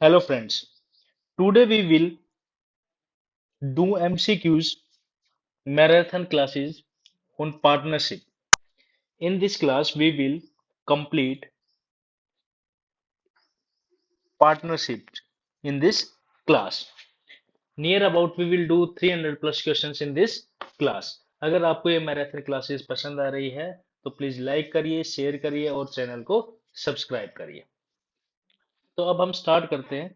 Hello friends, today we will do MCQs marathon classes on partnership. In this class we will complete partnerships in this class. Near about we will do 300 plus questions in this class. अगर आपको ये marathon classes पसंद आ रही है तो please like करिए, share करिए और चैनल को सब्सक्राइब करिए। तो अब हम स्टार्ट करते हैं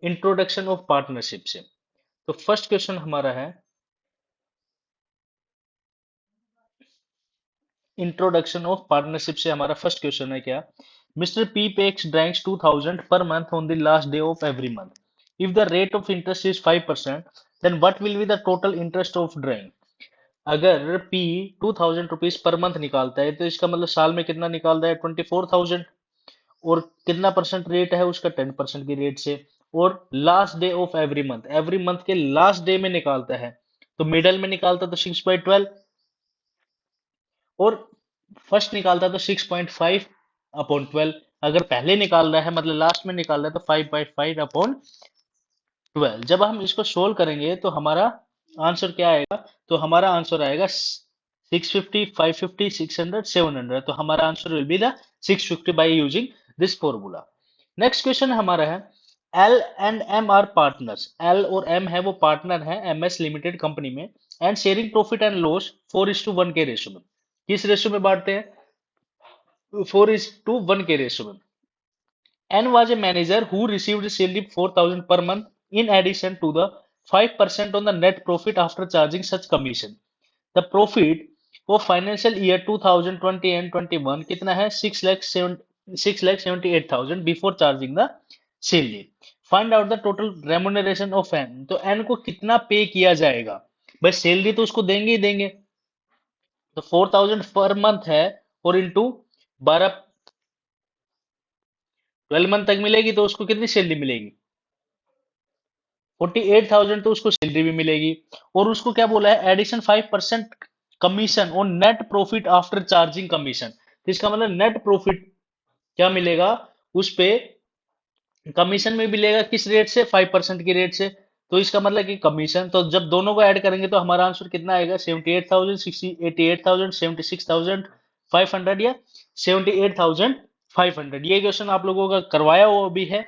इंट्रोडक्शन ऑफ पार्टनरशिप से। तो फर्स्ट क्वेश्चन हमारा है इंट्रोडक्शन ऑफ पार्टनरशिप से हमारा फर्स्ट क्वेश्चन है क्या? मिस्टर पी पेक्स ड्रैंक्स 2000 per month on the last day of every month. If the rate of interest is 5%, then what will be the total interest of ड्रैंक? अगर P 2000 rupees per month निकालता है तो इसका मतलब साल में कितना निकाल रहा है? 24,000। और कितना परसेंट रेट है उसका? 10% की रेट से। और last day of every month के लास्ट डे में निकालता है तो मिडल में निकालता तो 6/12, और फर्स्ट निकालता तो 6.5/12। अगर पहले निकाल रहा है मतलब लास्ट में निकाल रहा है तो 5/5/12। जब हम इसको सोल्व करेंगे तो हमारा आंसर क्या आएगा? तो हमारा आंसर आएगा 650, 550, 600, 700। तो हमारा answer will be the 650 by using this formula. Next question हमारा है L and M are partners. L और एम है वो पार्टनर है एमएस लिमिटेड कंपनी में, and sharing profit and loss 4:1 के रेशो में। किस रेशो में बांटते हैं? 4:1 के रेशो में। N was a manager who received salary 4,000 per month in addition to the 5% on the net profit after charging such commission. The profit for financial year 2020 and 21 कितना है? 6,78,000 before charging the salary. Find out the total remuneration of N. तो N को कितना पे किया जाएगा? भाई salary तो उसको देंगे ही देंगे, तो 4,000 पर मंथ है और इंटू 12, 12 मंथ तक मिलेगी तो उसको कितनी सैलरी मिलेगी? 48,000 तो उसको सैलरी भी मिलेगी। और उसको क्या बोला है? Addition 5% commission on net profit after charging commission. तो इसका मतलब नेट प्रॉफिट क्या मिलेगा उस पे? कमीशन में मिलेगा किस रेट से? 5% की रेट से। तो इसका मतलब कि कमीशन, तो जब दोनों को ऐड करेंगे तो हमारा आंसर कितना आएगा? 78,000, 88,000, 76,500 या 78,500। ये क्वेश्चन आप लोगों का करवाया हुआ भी है।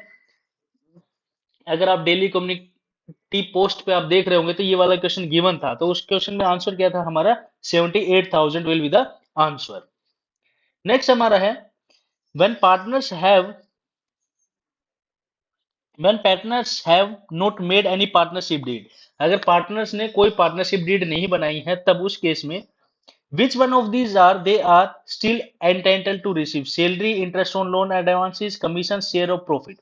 अगर आप डेली कम्युनिटी पोस्ट पे आप देख रहे होंगे तो ये वाला क्वेश्चन गिवन था, तो उस क्वेश्चन में आंसर क्या था हमारा? 78,000 will be the answer. Next हमारा है when partners have when partners have not made any partnership deed। अगर पार्टनर्स ने कोई पार्टनरशिप डीड नहीं बनाई है तब उस केस में which one of these are they are still entitled to receive salary, interest on loan advances, commission, share of profit।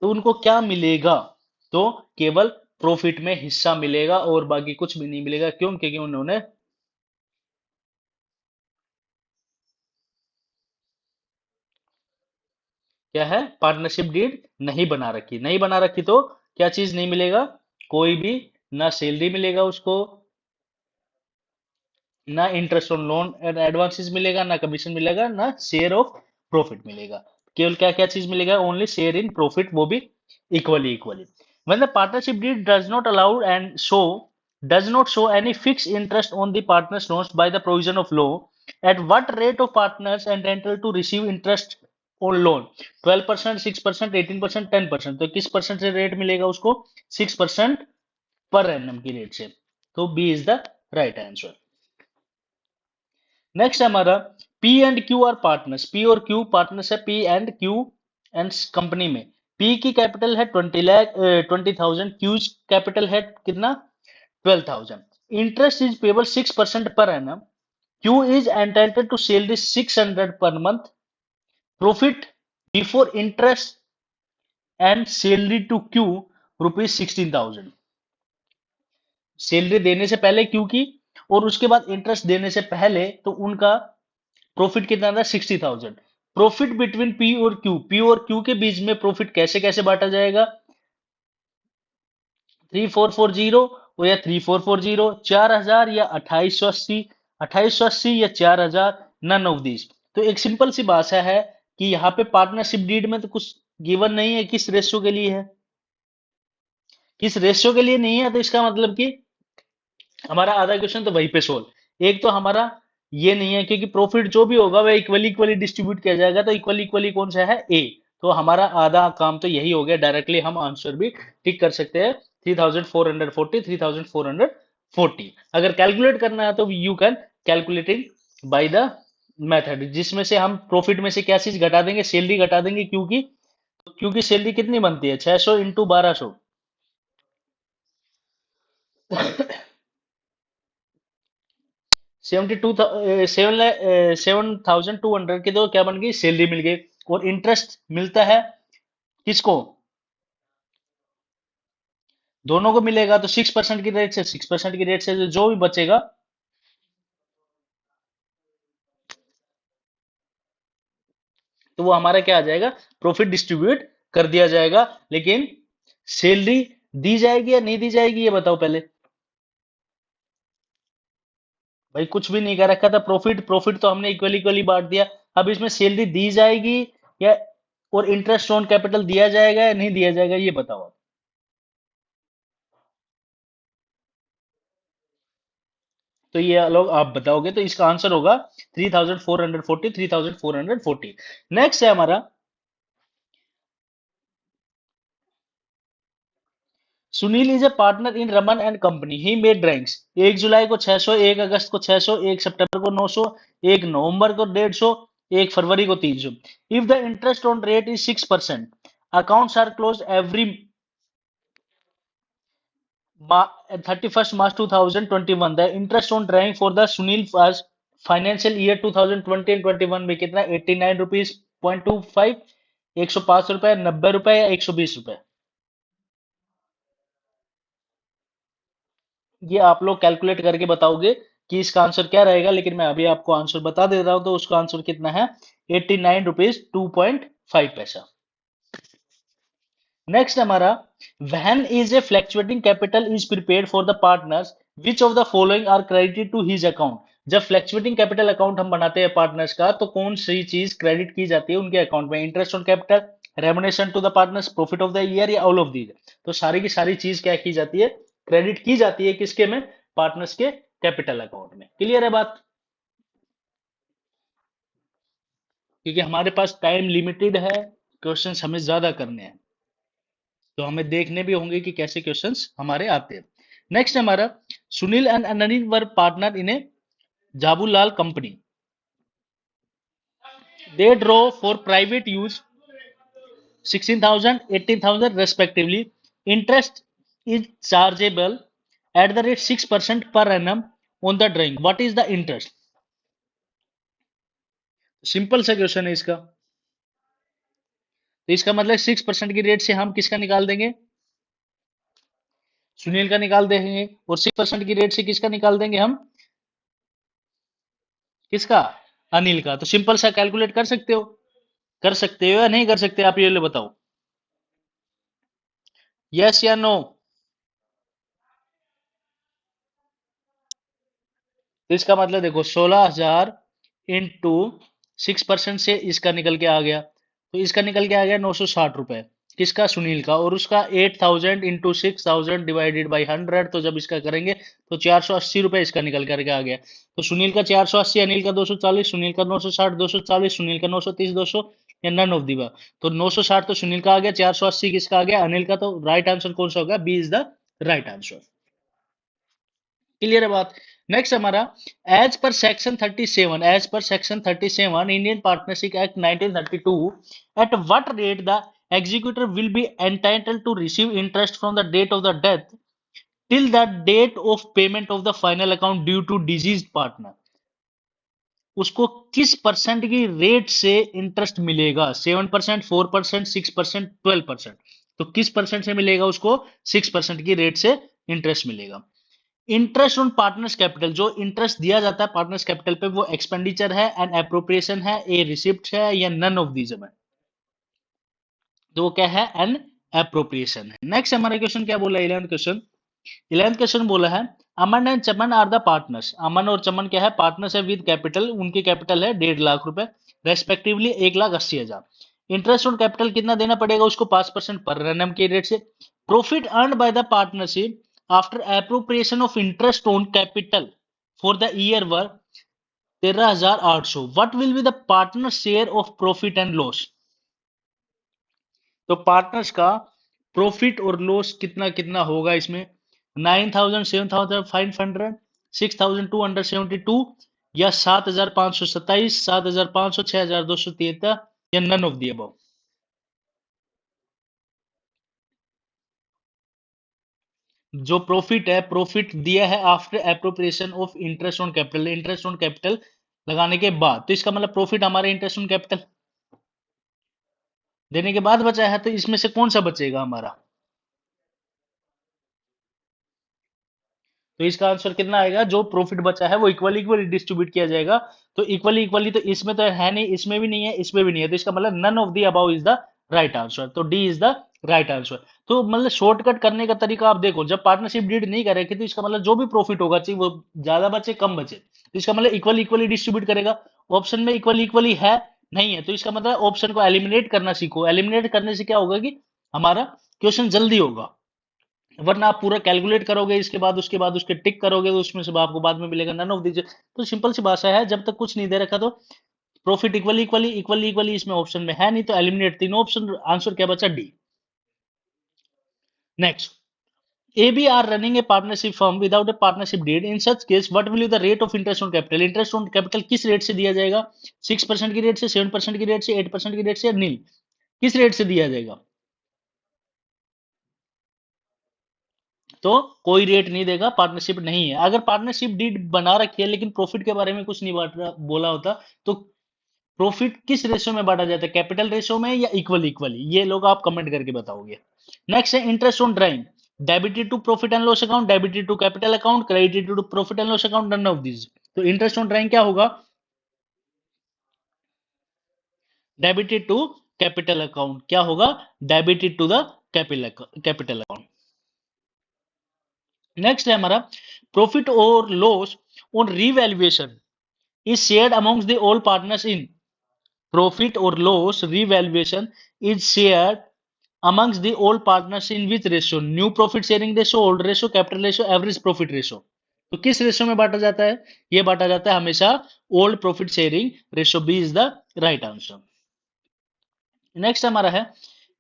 तो उनको क्या मिलेगा? तो केवल प्रॉफिट में हिस्सा मिलेगा और बाकी कुछ भी नहीं मिलेगा। क्यों? क्योंकि उन्होंने क्या है? पार्टनरशिप डीड नहीं बना रखी। नहीं बना रखी तो क्या चीज नहीं मिलेगा? कोई भी, ना सैलरी मिलेगा उसको, ना interest on loan and advances मिलेगा, ना कमीशन मिलेगा, ना शेयर ऑफ प्रॉफिट मिलेगा। केवल क्या क्या चीज मिलेगा? ओनली शेयर इन प्रॉफिट, वो भी equally equally. When the partnership deed does not allow and show does not show any fixed interest on the partners loans by the provision of law, at what rate of partners entitled to receive interest on loan? 12%, 6%, 18%, 10%। तो किस percent से rate मिलेगा उसको? 6% per annum की rate से। तो B is the right answer. Next हमारा P and Q are partners. P और क्यू पार्टनर्स है, P and Q and company में। पी की कैपिटल है 20,000, क्यू कैपिटल है कितना? 12,000। Interest is payable 6% per annum. Q is entitled to salary 600 per month. Profit before interest and salary to Q ₹16,000। Salary देने से पहले Q की और उसके बाद इंटरेस्ट देने से पहले तो उनका प्रॉफिट कितना था? 60,000। प्रॉफिट बिटवीन पी और क्यू, पी और क्यू के बीच में प्रॉफिट कैसे कैसे बांटा जाएगा? 3440 और या 3440, 4,000 या 2880, 2880 या 4,000, नन ऑफ दिस। तो एक सिंपल सी भाषा है, कि यहाँ पे पार्टनरशिप डीड में तो कुछ गिवन नहीं है किस रेशियो के लिए है, किस रेशियो के लिए नहीं है, तो इसका मतलब कि हमारा आधा क्वेश्चन तो वहीं पे सोल्व। एक तो हमारा ये नहीं है, क्योंकि प्रॉफिट जो भी होगा वह इक्वली इक्वली डिस्ट्रीब्यूट किया जाएगा, तो इक्वली इक्वली कौन सा है, ए। तो हमारा आधा काम तो यही हो गया, डायरेक्टली हम आंसर भी टिक कर सकते हैं 3440, 3440। अगर कैलकुलेट करना है तो you can calculating by the method, जिसमें से हम प्रॉफिट में से क्या चीज घटा देंगे, सैलरी घटा देंगे, क्योंकि क्योंकि सैलरी कितनी बनती है, 600 इंटू 1200, 72 7,200 की तो क्या बन गई, सैलरी मिल गई। और इंटरेस्ट मिलता है किसको, दोनों को मिलेगा, तो 6% की रेट से 6% की रेट से जो भी बचेगा, तो वो हमारा क्या आ जाएगा, प्रॉफिट डिस्ट्रीब्यूट कर दिया जाएगा। लेकिन सैलरी दी जाएगी या नहीं दी जाएगी, ये बताओ पहले। भाई कुछ भी नहीं कर रखा था, प्रॉफिट प्रॉफिट तो हमने इक्वली इक्वली बांट दिया। अब इसमें सैलरी दी जाएगी या, और इंटरेस्ट ऑन कैपिटल दिया जाएगा या नहीं दिया जाएगा, ये बताओ आप। तो ये लोग आप बताओगे, तो इसका आंसर होगा 3440, 3440। नेक्स्ट है हमारा, Sunil is a partner in Raman and company, he made drawings. 1 जुलाई को 600, 1 अगस्त को 600, 1 सितंबर को 900, 1 नवंबर को 150, 1 फरवरी को 300। If the interest on rate is 6%, accounts are close every 31 March 2021। The interest on drawing for the Sunil financial year 2020 and 21 में कितना, 89 रुपीज 0.25, 105 रुपए, 90 रुपए या 120 रुपए। ये आप लोग कैलकुलेट करके बताओगे कि इसका आंसर क्या रहेगा, लेकिन मैं अभी आपको आंसर बता दे रहा हूं, तो उसका आंसर कितना है, 89 रुपीज 2.5 पैसा। नेक्स्ट हमारा, when is a fluctuating capital is prepared for the partners, which of the following are credited to his account. जब फ्लैक्चुएटिंग कैपिटल अकाउंट हम बनाते हैं पार्टनर्स का, तो कौन सी चीज क्रेडिट की जाती है उनके अकाउंट में, interest on capital, remuneration to the partners, profit of the year, या ऑल ऑफ दीज। तो सारी की सारी चीज क्या की जाती है, क्रेडिट की जाती है किसके में, पार्टनर्स के कैपिटल अकाउंट में। क्लियर है बात, क्योंकि हमारे पास टाइम लिमिटेड है, क्वेश्चंस हमें ज्यादा करने हैं, तो हमें देखने भी होंगे कि कैसे क्वेश्चंस हमारे आते हैं। नेक्स्ट हमारा, Sunil and Anil were partner in a जाबूलाल company, they draw for private use 16,000, 18,000 respectively. Interest is chargeable at the rate 6% per annum on the drawing. What is the interest? Simple सा क्वेश्चन है इसका, तो इसका मतलब 6% की रेट से हम किसका निकाल देंगे, सुनील का निकाल देंगे, और 6% की रेट से किसका निकाल देंगे हम, किसका, अनिल का। तो सिंपल सा कैलकुलेट कर सकते हो, कर सकते हो या नहीं कर सकते, आप ये ले बताओ, यस या नो। तो इसका मतलब देखो, 16,000 इंटू 6% से इसका निकल के आ गया, तो इसका निकल के आ गया 960 रुपए, किसका, सुनील का। और उसका 8,000 इंटू 6,000 डिवाइडेड बाई 100, तो जब इसका करेंगे तो 480 रुपए इसका निकल करके आ गया। तो सुनील का 480, अनिल का 240, सुनील का 960, 240, सुनील का 930, 200, या नन ऑफ दी। तो 960 तो सुनील का आ गया, 480 किसका आ गया, अनिल का। तो राइट आंसर कौन सा होगा, B is the right answer. Clear है बात। नेक्स्ट हमारा, as per section 37 Indian partnership act 1932, at what rate the executor will be entitled to receive interest from the date of the death till the date of payment of the final account due to deceased partner. उसको किस percent की rate से interest मिलेगा, 7%, 4%, 6%, 12%। तो किस percent से मिलेगा उसको, 6% की रेट से इंटरेस्ट मिलेगा। इंटरेस्ट ऑन पार्टनर्स कैपिटल, जो इंटरेस्ट दिया जाता है पार्टनर्स कैपिटल पे, वो एक्सपेंडिचर है, एन एप्रोप्रिएशन है, ए रिसिप्ट है, या नन ऑफ दीज है। तो वो क्या है, एन एप्रोप्रिएशन है। नेक्स्ट हमारा क्वेश्चन क्या बोला, 11th क्वेश्चन बोला है, Aman and Chaman are the partners. Aman और चमन क्या है, पार्टनर्स है विद कैपिटल, उनकी कैपिटल है 1.5 लाख रुपए। रेस्पेक्टिवली 1,80,000। इंटरेस्ट ऑन कैपिटल कितना देना पड़ेगा उसको, 5% पर एनम के रेट से। Profit earn by the partnership after appropriation of interest on capital for the year were 13,800। What will be the partner share of profit and loss. तो partners का profit और loss कितना कितना होगा इसमें, 9,000, 7,500, 6,272, या 7,527, 7,500, 6,273, या नन ऑफ दी अबव। जो प्रॉफिट है, प्रॉफिट दिया है after appropriation of interest on capital, interest on capital लगाने के बाद, तो इसका मतलब प्रॉफिट हमारे इंटरेस्ट ऑन कैपिटल देने के बाद बचा है, तो इसमें से कौन सा बचेगा हमारा। तो इसका आंसर कितना आएगा, जो प्रॉफिट बचा है वो इक्वली इक्वली डिस्ट्रीब्यूट किया जाएगा। तो इक्वली इक्वली तो इसमें तो है नहीं, इसमें भी नहीं है, इसमें भी नहीं है, तो इसका मतलब none of the above is the right answer. तो D is the right answer. तो मतलब शॉर्टकट करने का तरीका आप देखो, जब पार्टनरशिप डीड नहीं करेगी तो इसका मतलब जो भी प्रॉफिट होगा, चाहिए वो ज्यादा बचे कम बचे, तो इसका मतलब इक्वली इक्वली डिस्ट्रीब्यूट करेगा। ऑप्शन में इक्वली इक्वली है नहीं है, तो इसका मतलब ऑप्शन को एलिमिनेट करना सीखो। एलिमिनेट करने से क्या होगा कि हमारा क्वेश्चन जल्दी होगा, वरना आप पूरा कैलकुलेट करोगे, इसके बाद उसके बाद उसके टिक करोगे, तो उसमें से आपको बाद में मिलेगा नन ऑफ दीजिए। तो सिंपल सी भाषा है, जब तक कुछ नहीं दे रखा तो profit equally equally equally equally इसमें ऑप्शन में है नहीं, तो एलिमिनेट तीनों ऑप्शन, आंसर क्या बचा, D. Next, AB are running a partnership firm without a partnership deed. In such case, what will be the rate of interest on capital? Interest on capital किस rate से दिया जाएगा, 6% की rate से, 7% की rate से, 8% की रेट से, या नील, किस रेट से दिया जाएगा। तो कोई रेट नहीं देगा, पार्टनरशिप नहीं है। अगर पार्टनरशिप डीड बना रखी है लेकिन प्रॉफिट के बारे में कुछ नहीं बोला होता, तो प्रॉफिट किस रेशो में बांटा जाता है, कैपिटल रेशो में या इक्वल इक्वली, ये लोग आप कमेंट करके बताओगे। नेक्स्ट है interest on drawing, debited to profit and loss account, debited to capital account, credited to profit and loss account, none of this. तो इंटरेस्ट ऑन ड्राइंग क्या होगा, डेबिटेड टू कैपिटल अकाउंट, क्या होगा, debited to the capital account. Next है हमारा, profit और loss on revaluation is shared amongst the all partners in, profit or loss revaluation is shared amongst the all partners in which ratio, new profit sharing ratio, old ratio, capital ratio, average profit ratio। तो किस ratio में बांटा जाता है, ये बांटा जाता है हमेशा old profit sharing ratio, B is the right answer. Next हमारा है,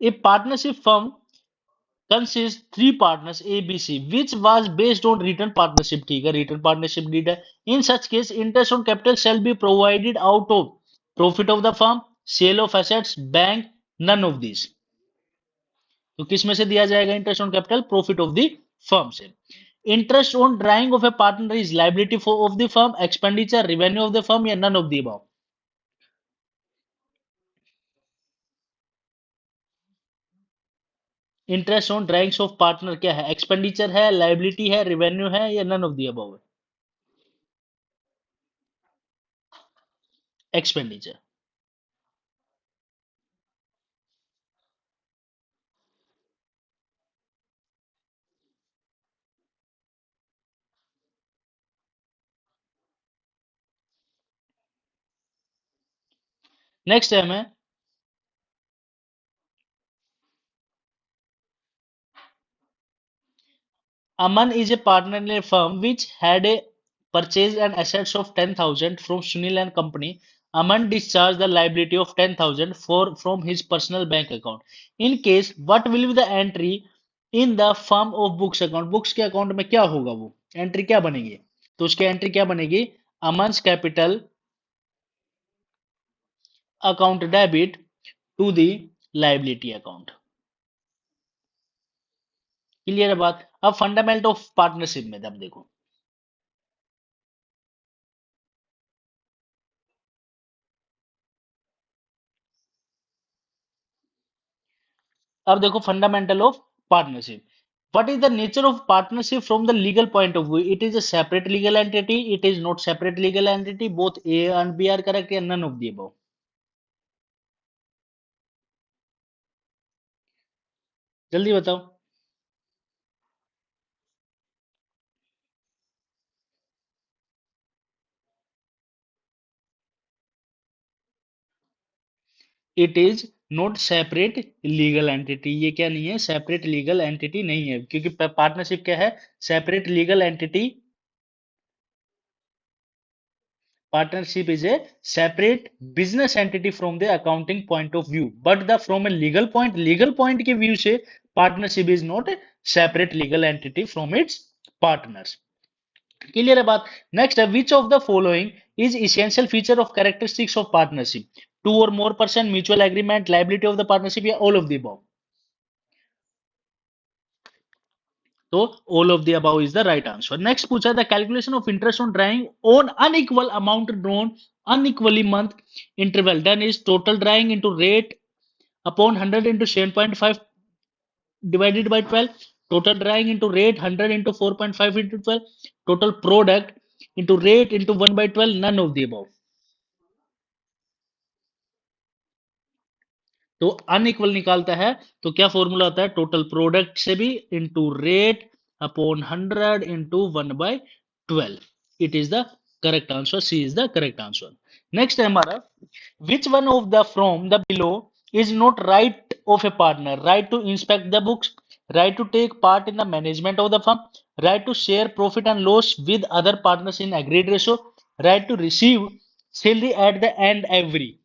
a partnership firm consists three partners A, B, C, which was based on written partnership। ठीक है, written partnership deed है। In such case, interest on capital shall be provided out of profit of the firm, sale of assets, bank, none of these। तो किस में से दिया जाएगा interest on capital, profit of the firm से। Interest on drawing of a partner is liability of the firm, expenditure, revenue of the firm, या none of the above. Interest on drawings of partner क्या है, expenditure है, liability है, revenue है, या none of the above है, expenditure. Next है हमें, Aman is a partner in a firm which had a purchase and assets of 10,000 from Sunil and company. Aman discharged the liability of 10,000 for from his personal bank account. In case, what will be the entry in the firm of books account? Books के account में क्या होगा, वो entry क्या बनेगी, तो उसकी entry क्या बनेगी, Aman's capital account debit to the liability account. Clear है बात। अब फंडामेंट ऑफ पार्टनरशिप में अब देखो, अब देखो fundamental of partnership. What is the nature of partnership from the legal point of view? It is a separate legal entity. It is not separate legal entity. Both A and B are correct, and none of the above. जल्दी बताओ। It is not separate legal entity. ये क्या नहीं है? Separate legal entity नहीं है, क्योंकि partnership क्या है? Separate legal entity. Partnership is a separate business entity from the accounting point of view, but the from a legal point के view से partnership is not a separate legal entity from its partners. Clear है बात? Next है, which of the following is essential feature of characteristics of partnership? Two or more person, mutual agreement, liability of the partnership, या all of the above? तो all of the above is the right answer. Next पूछा, the calculation of interest on drawing on unequal amount drawn unequally month interval done is total drawing into rate upon 100 into 7.5 divided by 12, total drawing into rate 100 into 4.5 into 12, total product into rate into 1 by 12, none of the above. तो unequal निकालता है तो क्या formula होता है? Total product से भी into rate upon 100 into 1/12. It is the correct answer, C is the correct answer. Next है हमारा, which one of the from the below is not right of a partner? Right to inspect the books, right to take part in the management of the firm, right to share profit and loss with other partners in agreed ratio, right to receive salary at the and every.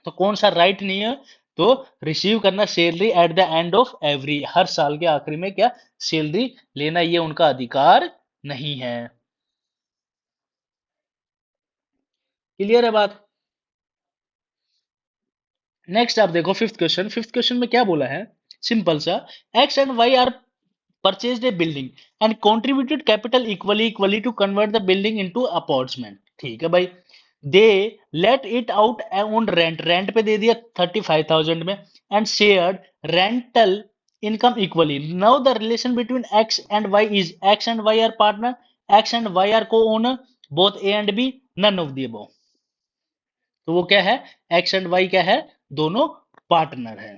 तो कौन सा right नहीं है? तो receive करना salary at the end of every, हर साल के आखिरी में क्या सैलरी लेना, ये उनका अधिकार नहीं है. क्लियर है बात? नेक्स्ट आप देखो फिफ्थ क्वेश्चन. फिफ्थ क्वेश्चन में क्या बोला है? सिंपल सा, X and Y are purchased a building and contributed capital equally to convert the building into apartment. ठीक है भाई. They let it out on rent, rent पे दे दिया 35,000 में, and shared rental income equally. Now the relation between X and Y is, X and Y are partner, X and Y are co owner, both A and B, none of the above. तो वो क्या है? X and Y क्या है? दोनों partner है.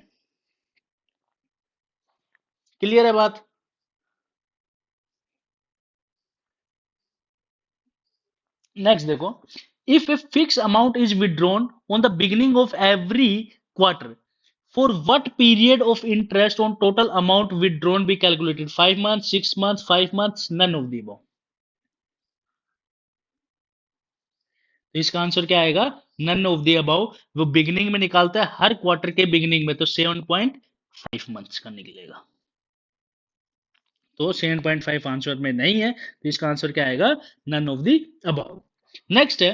Clear है बात? नेक्स्ट देखो, if a fix amount is withdrawn on the beginning of every quarter, for what period of interest on total amount withdrawn be calculated? 5 months, 6 months, 5 months, none of the above. तो इसका answer क्या आएगा? None of the above. वो beginning में निकालता है हर quarter के beginning में, तो 7.5 मंथ्स का निकलेगा. तो 7.5 आंसर में नहीं है, तो इसका आंसर क्या आएगा? None of the above. Next है,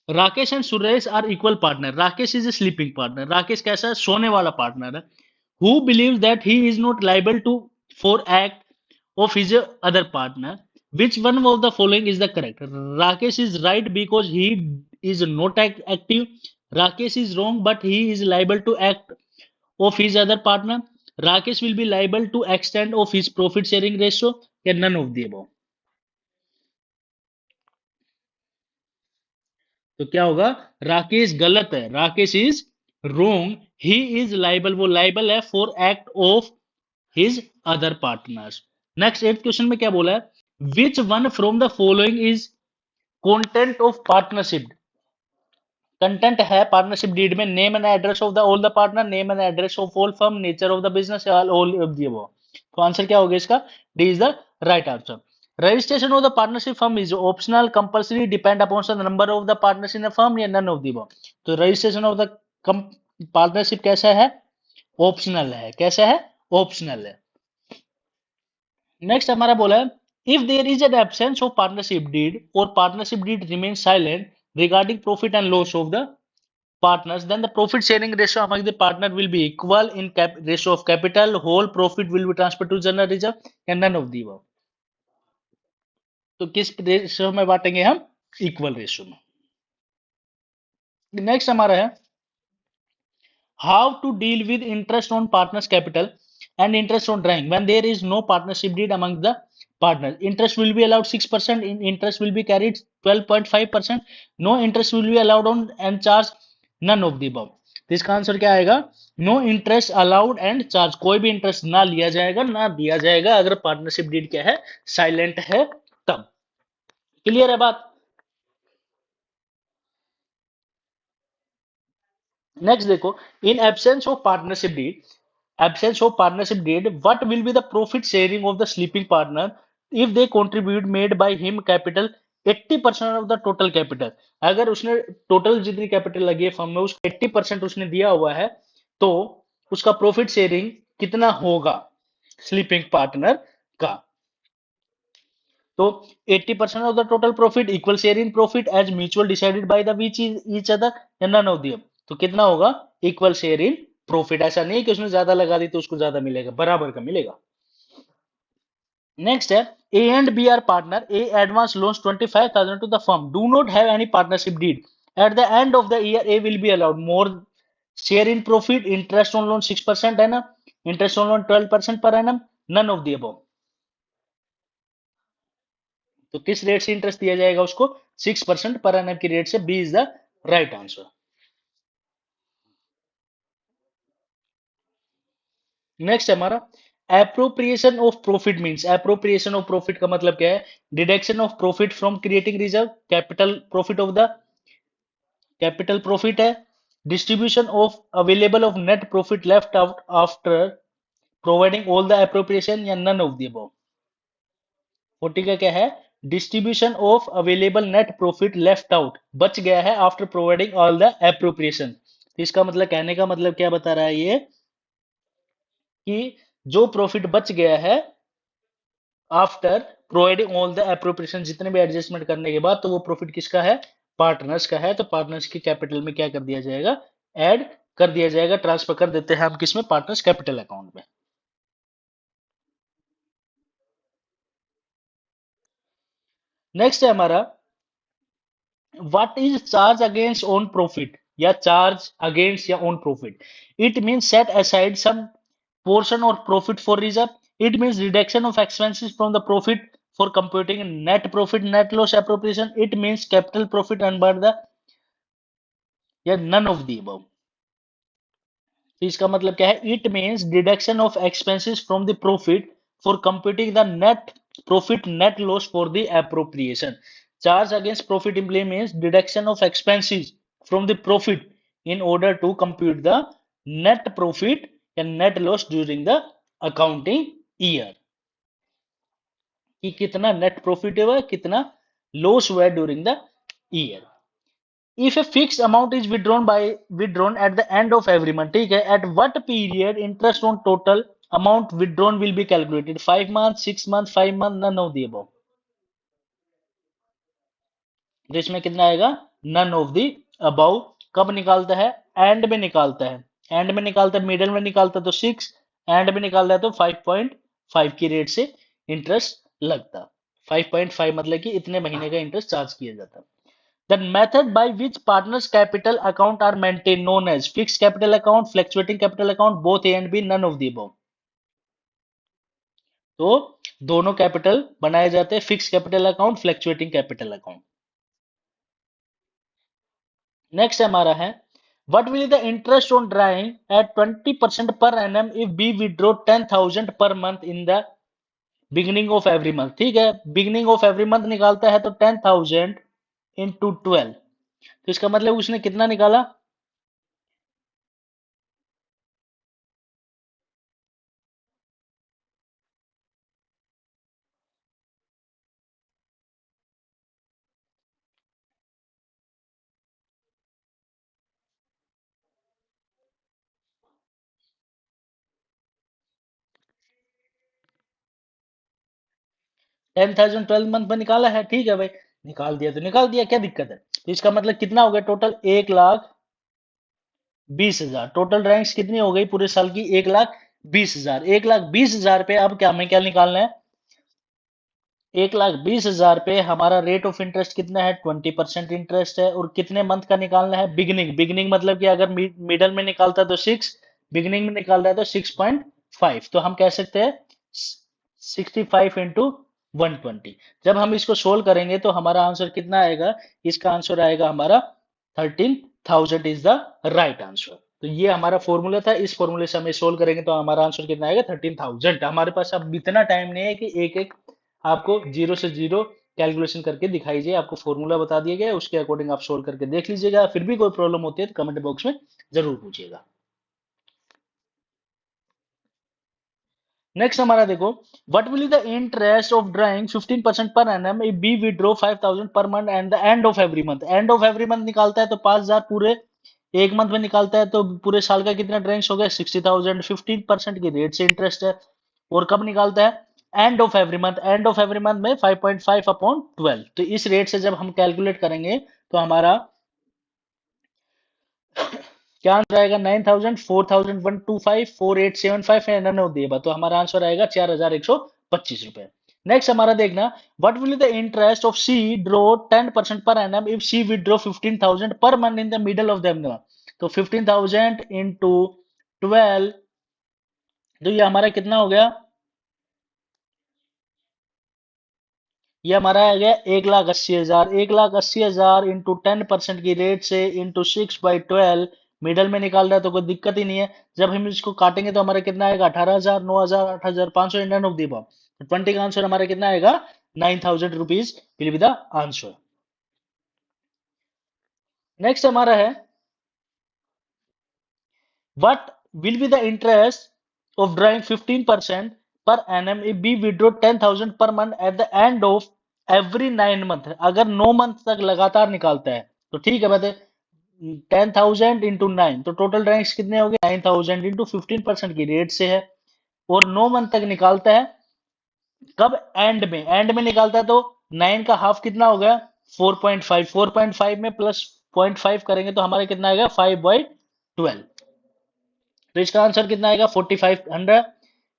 Rakesh and Suresh are equal partner. Rakesh is a sleeping partner. Rakesh कैसा है? सोने वाला पार्टनर है. Who believe that he is not liable to for act of his other partner, which one of the following is the correct? Rakesh is right because he is not active. Rakesh is wrong but he is liable to act of his other partner. Rakesh will be liable to extent of his profit sharing ratio, या none of the above. तो क्या होगा? राकेश गलत है, Rakesh is wrong, he is liable, वो liable है for act of his other partners. Next eight question में क्या बोला है? Which one from the following is content of partnership? Content है पार्टनरशिप डीड में, name and address of the all the partner, name and address of all firm, nature of the business, all of the above. तो answer क्या होगा इसका? D is the right answer. Registration of the partnership firm is optional, compulsory, depend upon the number of the partners in the firm, या none of the above. तो registration of the partnership कैसा है? Optional है. कैसा है? Optional है. Next हमारा बोला है, if there is an absence of partnership deed और partnership deed remain silent regarding profit and loss of the partners, then the profit sharing ratio among the partner will be equal in ratio of capital, whole profit will be transferred to general reserve, and none of the above. तो किस ratio में बांटेंगे हम? Equal ratio में. Next हमारा है, how to deal with interest on partners capital and interest on drawing when there is no partnership deed among the partners. Interest will be allowed 6%, interest will be carried 12.5%, no interest will be allowed on and charge, none of the above. तो इसका answer क्या आएगा? No interest allowed and charge. कोई भी interest ना लिया जाएगा ना दिया जाएगा अगर पार्टनरशिप डीड क्या है? साइलेंट है तब. क्लियर है बात? नेक्स्ट देखो, इन absence of partnership deed, what will be the profit sharing of the sleeping partner if they contribute made by him capital 80% of the total capital? अगर उसने टोटल जितनी कैपिटल लगी है फर्म में उसका 80% उसने दिया हुआ है, तो उसका प्रॉफिट शेयरिंग कितना होगा स्लीपिंग पार्टनर का? तो 80% of the total profit equal share in profit as mutual decided by the which each other, या नन ऑफ दी। तो कितना होगा? Equal share in profit. ऐसा नहीं है कि उसने ज्यादा लगा दी तो उसको ज्यादा मिलेगा, बराबर का मिलेगा। नेक्स्ट है, A and B are partner, A advance loans 25,000 to the firm, do not have any partnership deed, at the end of the year A will be allowed more share in profit, interest on loan 6% है ना, interest on loan 12% per annum, none of the above. तो किस rate से interest दिया जाएगा उसको? 6% per annum की rate से। B is the right answer. Next है हमारा, appropriation of profit means, appropriation of profit का मतलब क्या है? Deduction of profit from creating reserve, capital profit of the, capital profit है, distribution of available of net profit left out after providing all the appropriation, या none of the above. 40 का क्या है? Distribution of available net profit left out, बच गया है after providing all the appropriation. तो इसका मतलब, कहने का मतलब क्या बता रहा है ये, कि जो प्रॉफिट बच गया है after providing all the appropriation, जितने भी एडजस्टमेंट करने के बाद, तो वो प्रॉफिट किसका है? पार्टनर्स का है। तो पार्टनर्स की कैपिटल में क्या कर दिया जाएगा? ऐड कर दिया जाएगा, ट्रांसफर कर देते हैं हम किसमें? पार्टनर्स कैपिटल अकाउंट में। नेक्स्ट है हमारा, what is charge against own profit, या चार्ज अगेंस्ट या own profit? It means set aside some portion or profit for reserve. It means reduction of expenses from the profit for computing net profit, net loss appropriation. It means capital profit earned by the, या none of the above। तो इसका मतलब क्या है? It means deduction of expenses from the profit for computing the net profit, net loss for the appropriation. Charge against profit imply means deduction of expenses from the profit in order to compute the net profit and net loss during the accounting year, कि कितना net profit हुआ है, कितना loss हुआ है during the year. If a fixed amount is withdrawn at the end of every month, ठीक है, at what period interest on total amount withdrawn will be calculated? 5 months, 6 months, 5 months, none of the above। तो इसमें कितना आएगा? None of the above. कब निकालता है? And में निकालता है। एंड में निकालता है, मिडल में निकालता है तो 6, एंड में निकालता है तो 5.5 की रेट से इंटरेस्ट लगता। 5.5 मतलब कि इतने महीने का इंटरेस्ट चार्ज किया जाता। The method by which partners capital account are maintained known as fixed capital account, fluctuating capital account, both A and B, none of the above। तो दोनों कैपिटल बनाए जाते हैं, fix capital account, fluctuating capital account. Next हमारा है, what will the interest on drawing at 20% per annum if B withdraw 10,000 per month in the beginning of every month? ठीक है, beginning of every month निकालता है तो 10,000 into 12, तो इसका मतलब उसने कितना निकाला? 10,000 12 मंथ में निकाला है, ठीक है भाई, निकाल दिया तो निकाल दिया, क्या दिक्कत है? तो इसका मतलब कितना हो गया टोटल? 1,20,000। टोटल रैंक्स कितनी हो गई पूरे साल की? 1,20,000। 1,20,000 पे अब क्या हमें क्या निकालना है? 1,20,000 पे हमारा रेट ऑफ इंटरेस्ट कितना है? 20% इंटरेस्ट है। और कितने मंथ का निकालना है? बिगिनिंग। बिगिनिंग मतलब कि अगर मिडल में निकालता है तो 6, बिगिनिंग में निकाल रहा है तो 6.5। तो हम कह सकते हैं 65 इंटू 120। जब हम इसको सोल्व करेंगे तो हमारा आंसर कितना आएगा? इसका आंसर आएगा हमारा 13,000 इज द राइट आंसर। तो ये हमारा फॉर्मूला था, इस फॉर्मूले से हमें सोल्व करेंगे तो हमारा आंसर कितना आएगा? 13,000। हमारे पास अब इतना टाइम नहीं है कि एक एक आपको जीरो से जीरो कैलकुलेशन करके दिखाई जाए। आपको फॉर्मूला बता दिया गया है, उसके अकॉर्डिंग आप सोल्व करके देख लीजिएगा। फिर भी कोई प्रॉब्लम होती है तो कमेंट बॉक्स में जरूर पूछिएगा। नेक्स्ट हमारा देखो, what will the interest of drawing 15% per annum if B withdraw 5000 per month and the end of every month. End of every month निकालता है तो 5000 पूरे एक मंथ में निकालता है, तो पूरे साल का कितना ड्राइंग्स हो गया 60,000। 15% की रेट से इंटरेस्ट है। और कब निकालता है, and of every month. End of every month में 5.5 अपॉन 12, तो इस रेट से जब हम कैलकुलेट करेंगे तो हमारा क्या आंसर आएगा, 9,000, 4,000, 125, 4,875 एंड दिए, तो हमारा आंसर आएगा 4,125 रुपए। नेक्स्ट हमारा देखना, what will the interest of C draw 10% per annum if C withdraw 15,000 per month in the middle of the month. तो 15,000 इंटू 12, तो ये हमारा कितना हो गया, ये हमारा आ गया 1,80,000। 1,80,000 इंटू 10% की रेट से इंटू 6/12, मिडल में निकाल रहा है तो कोई दिक्कत ही नहीं है। जब हम इसको काटेंगे तो हमारा कितना आएगा, 18,000, 9,000, 8,500 इंडियन ऑफ दीपा। 20 का आंसर हमारा कितना आएगा, 9,000 rupees will be the answer. Next हमारा है, what will be the interest of drawing 15% per annum if we withdraw 10,000 per month at the end of every 9 month। अगर 9 मंथ तक लगातार निकालता है तो ठीक है, बताए 10,000 इंटू 9, तो टोटल ड्राइंग्स कितने हो गए, 9,000 इंटू 15% की रेट से है। और 9 मंथ तक निकालता है, कब, एंड में निकालता है, तो 9 का हाफ कितना हो गया, 4.5। 4.5 में प्लस 0.5 करेंगे तो हमारा कितना आएगा, 5/12। तो इसका आंसर कितना आएगा, 4,500।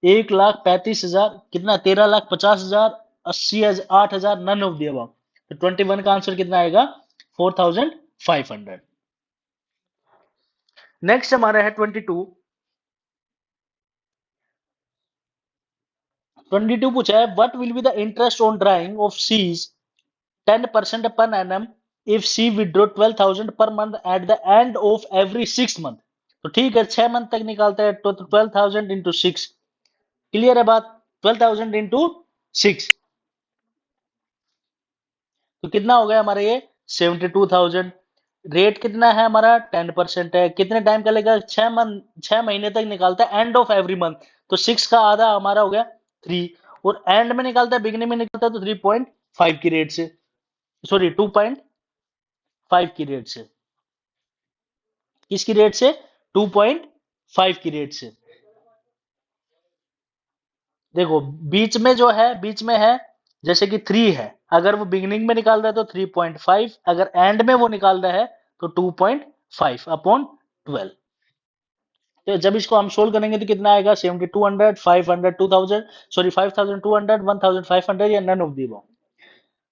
1,35,000 कितना, 13,50,000, 80,000, 8,000, नन ऑफ दी अबव। तो 21 का आंसर कितना आएगा, 4,500। नेक्स्ट हमारा है 22। 22 पूछा है, what will be the interest on drawing of C's 10% per annum if C withdraw 12,000 per month at the end of every 6 month. तो ठीक है, 6 मंथ तक निकालता है तो 12,000 इंटू 6, क्लियर है बात, 12,000 इंटू 6, तो कितना हो गया हमारा ये, 72,000। रेट कितना है हमारा, 10% है। कितने टाइम का लेगा, 6 मंथ, 6 महीने तक निकालता है, एंड ऑफ एवरी मंथ। तो 6 का आधा हमारा हो गया 3, और एंड में निकालता है, बिगनिंग में निकालता है तो 3.5 की रेट से, सॉरी 2.5 की रेट से। किसकी रेट से, 2.5 की रेट से। देखो बीच में जो है, बीच में है जैसे कि 3 है, अगर वो बिगिनिंग में निकाल रहा है तो 3.5, अगर एंड में वो निकाल रहा है तो 2.5 अपॉन 12। तो जब इसको हम सोल्व करेंगे तो कितना आएगा, 7,200, 500, 2,000, सॉरी 5,200, 1,500 या नन ऑफ दी अबव।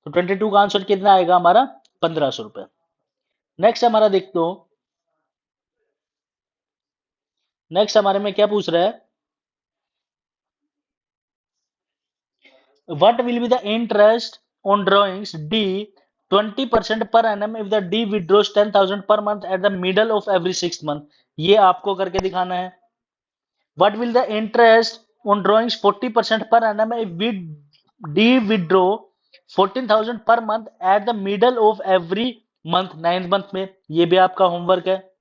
तो 22 का आंसर कितना आएगा हमारा, 1,500 रुपए। नेक्स्ट हमारा देखते हो, नेक्स्ट हमारे में क्या पूछ रहा है, what will be the interest on drawings D 20% per annum if the D withdraws 10,000 per month at the middle of every 6 month। ये आपको करके दिखाना है। what will the interest on drawings 40% per annum if we D withdraw 14,000 per month at the middle of every month 9th month में, ये भी आपका homework है।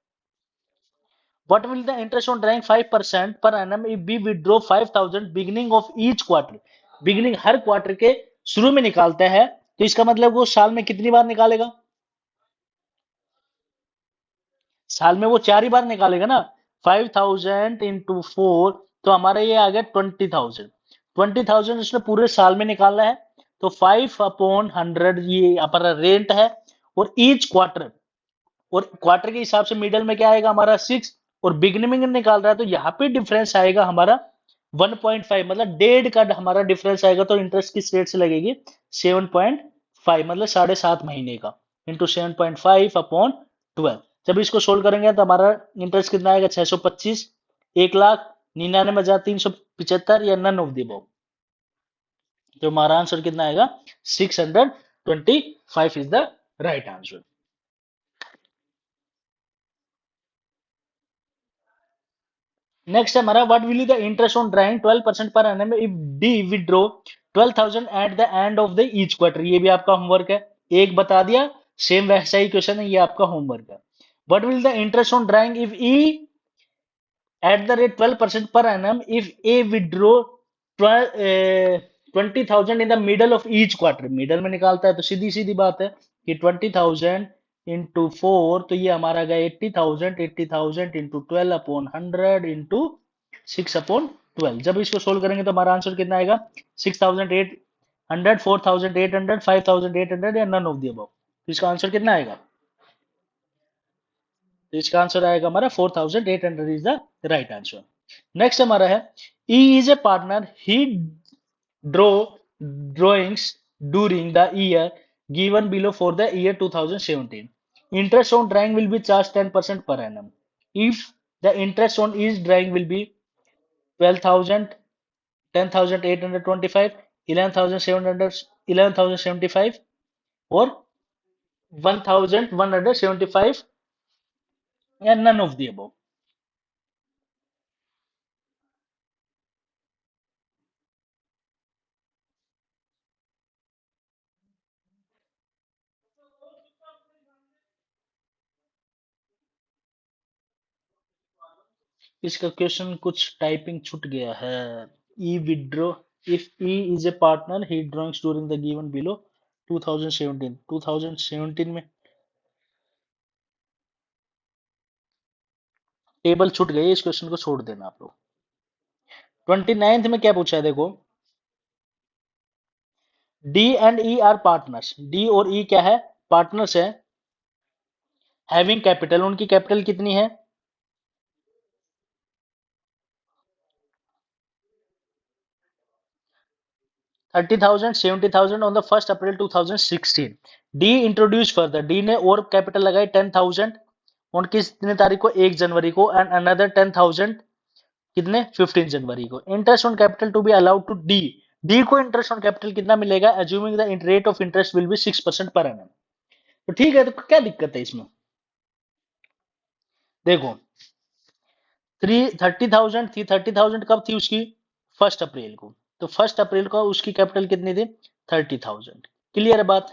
what will the interest on drawing 5% per annum if we withdraw 5,000 beginning of each quarter। Beginning her quarter के शुरू में निकालता है, तो इसका मतलब वो साल में कितनी बार निकालेगा, साल में वो 4 ही बार निकालेगा ना। 5,000 इंटू 4, तो हमारा ये आ गया 20,000। 20,000 उसने पूरे साल में निकाला है, तो 5/100 ये हमारा रेंट है। और ईच क्वार्टर, और क्वार्टर के हिसाब से मिडल में क्या आएगा हमारा 6, और बिगनिंग में निकाल रहा है तो यहाँ पे डिफरेंस आएगा हमारा 1.5, मतलब 1.5 का हमारा डिफरेंस आएगा। तो इंटरेस्ट किस रेट से लगेगी, 7.5, मतलब 7.5 महीने का इंटू 7.5 अपॉन 12। जब इसको सोल्व करेंगे तो हमारा इंटरेस्ट कितना आएगा, 625, 1,99,375 या नन ऑफ द अबव। तो हमारा आंसर कितना आएगा, 625 is the right answer. Next है हमारा, what will the interest on drawing 12% per annum if D withdraw 12,000 eight the end of the each quarter. ये भी आपका होमवर्क है, एक बता दिया, सेम वैसा ही क्वेश्चन है, ये आपका होमवर्क है। What will the interest on drawing if E at the rate 12% per annum if A withdraw 20,000 in the middle of each quarter? Middle में निकालता है तो सीधी सीधी बात है कि 20,000 इंटू 4 तो ये हमारा गया 80,000, 80,000 इंटू 12 अपॉन 100 इंटू 6 अपॉन 12। जब इसको सोल्व करेंगे तो हमारा आंसर कितना आएगा? 6,800, 4,800, 5,800 या नन ऑफ द अबव। इसका आंसर कितना आएगा? तो इसका आंसर आएगा हमारा 4,800 is the right answer. Next हमारा है ई is a partner, he draw drawings during the year given below for the year 2017। Interest on drawing will be charge 10% per annum if the interest on each drawing will be 12,000, 10,825, 11,700, 11,075 or 1,175 या none of the above। इसका question कुछ typing छूट गया है। E withdraw if E is a partner he drawings during the given below 2017 में table छूट गई, इस क्वेश्चन को छोड़ देना आप लोग। 29th में क्या पूछा है देखो, D and E R partners. D और ई क्या है? पार्टनर्स है। हैविंग कैपिटल, उनकी कैपिटल कितनी है? 30,000, 70,000 on the 1 April 2016। D introduce further, D ने और कैपिटल लगाई 10,000 ऑन कितने तारीख को? 1 जनवरी को, एंड अनदर 10,000 कितने? 15 जनवरी को। Interest on capital to be allowed to D, D को इंटरेस्ट ऑन कैपिटल कितना मिलेगा? Assuming the rate of interest will be 6% per annum. तो ठीक है, तो क्या दिक्कत है इसमें? देखो 30,000 थी, 30,000 कब थी उसकी? 1 अप्रैल को। तो 1 अप्रैल को उसकी कैपिटल कितनी थी? 30,000। क्लियर है बात?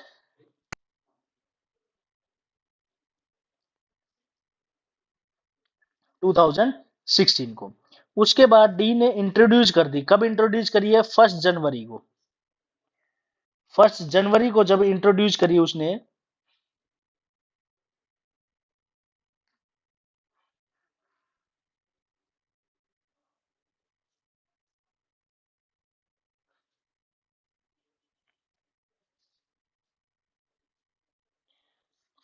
2016 को। उसके बाद डी ने इंट्रोड्यूस कर दी, कब इंट्रोड्यूस करी है? 1 जनवरी को। 1 जनवरी को जब इंट्रोड्यूस करी उसने,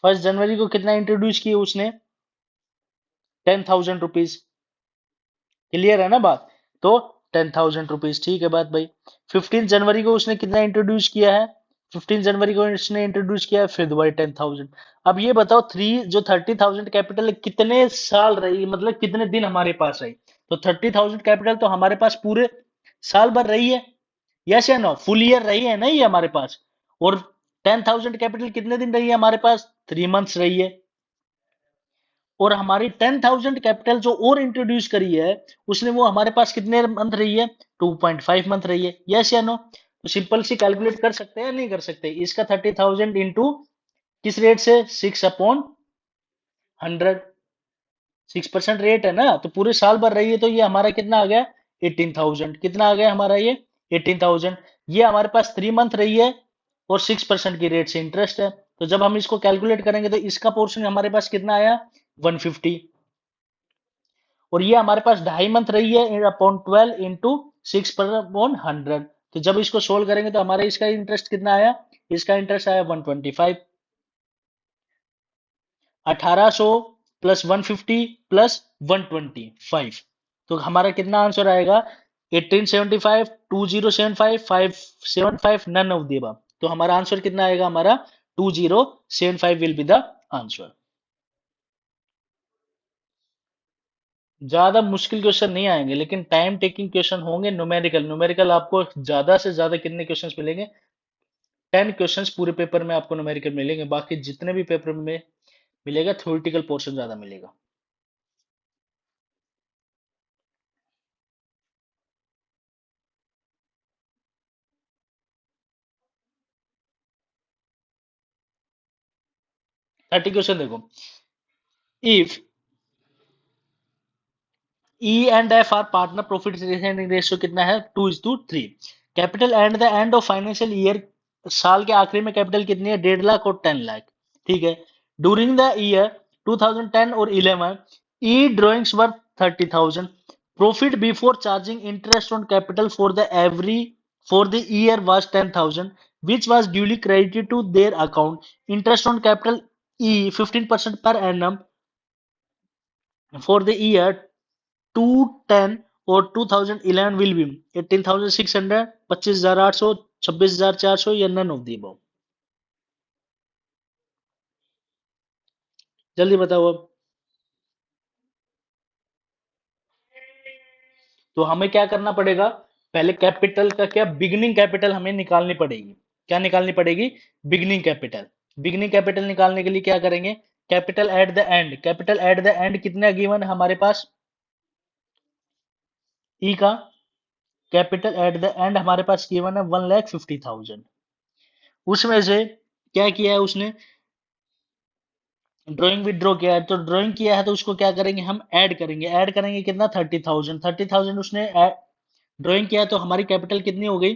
1 जनवरी को कितना इंट्रोड्यूस किया उसने? 10,000 रुपीज। क्लियर है ना बात? तो 10,000 रुपीज, ठीक है बात भाई। 15 जनवरी को उसने कितना इंट्रोड्यूस किया है? 15 जनवरी को उसने इंट्रोड्यूस किया है, फिर दोबारा 10,000। अब ये बताओ थ्री जो 30,000 कैपिटल कितने साल रही, मतलब कितने दिन हमारे पास रही? तो 30,000 कैपिटल तो हमारे पास पूरे साल भर रही है, यस या नो? फुल ईयर रही है ना ये हमारे पास। और 10,000 कैपिटल कितने दिन रही है हमारे पास? 3 मंथ्स रही है। और हमारी 10,000 कैपिटल जो और इंट्रोड्यूस करी है उसने, वो हमारे पास कितने मंथ रही है? 2.5 मंथ रही है, यस या नो? तो सिंपल सी कैलकुलेट कर सकते हैं या नहीं कर सकते? इसका 30,000 इंटू किस रेट से? 6/100, 6% रेट है ना, तो पूरे साल भर रही है, तो ये हमारा कितना आ गया? 18,000। कितना आ गया हमारा ये? 18,000। ये हमारे पास 3 मंथ रही है और 6% की रेट से इंटरेस्ट है। तो जब हम इसको कैलकुलेट करेंगे तो इसका पोर्शन हमारे पास कितना आया? 150। और ये हमारे पास 2.5 मंथ रही है अपॉन 12 इंटू 6/100। तो जब इसको सोल्व करेंगे तो हमारा इसका इंटरेस्ट कितना आया? इसका इंटरेस्ट आया 125। 1800 प्लस 150 प्लस 125, तो हमारा कितना आंसर आएगा? 1875, 2075, 575, नन ऑफ द अबव। तो हमारा आंसर कितना आएगा? हमारा 2075 विल बी द आंसर। ज्यादा मुश्किल क्वेश्चन नहीं आएंगे, लेकिन टाइम टेकिंग क्वेश्चन होंगे। न्यूमेरिकल, न्यूमेरिकल आपको ज्यादा से ज्यादा कितने क्वेश्चंस मिलेंगे? 10 क्वेश्चंस पूरे पेपर में आपको न्यूमेरिकल मिलेंगे। बाकी जितने भी पेपर में मिलेगा थ्योरेटिकल पोर्शन ज्यादा मिलेगा। 30 क्वेश्चन देखो, if E and F are partner profit sharing ratio कितना है 2:3। Capital eight the end of financial year, साल के आखिरी में कैपिटल कितनी है 1.5 लाख और 10 लाख। ठीक है। ड्यूरिंग द ईयर 2010 और 11 E drawings worth 30,000। Profit before charging interest on capital for the year was 10,000 which was duly credited to their account। interest on capital E 15% per annum for the year 210 और 2011 will be 18,600, 25,800, 26,400 या none of the above। जल्दी बताओ अब। तो हमें क्या करना पड़ेगा, पहले कैपिटल का क्या बिगनिंग कैपिटल हमें निकालनी पड़ेगी। क्या निकालनी पड़ेगी, बिगनिंग कैपिटल। बिगनिंग कैपिटल निकालने के लिए क्या करेंगे, capital eight the and. Capital eight the and कितना गिवन है हमारे पास, ई का कैपिटल एट द एंड हमारे पास गिवन है 1,50,000। उसमें से क्या किया है उसने, ड्राइंग विदड्रॉ किया है, तो ड्राइंग किया है तो उसको क्या करेंगे हम ऐड करेंगे। ऐड करेंगे कितना 30,000। 30,000 उसने ड्राइंग किया है, तो हमारी कैपिटल कितनी हो गई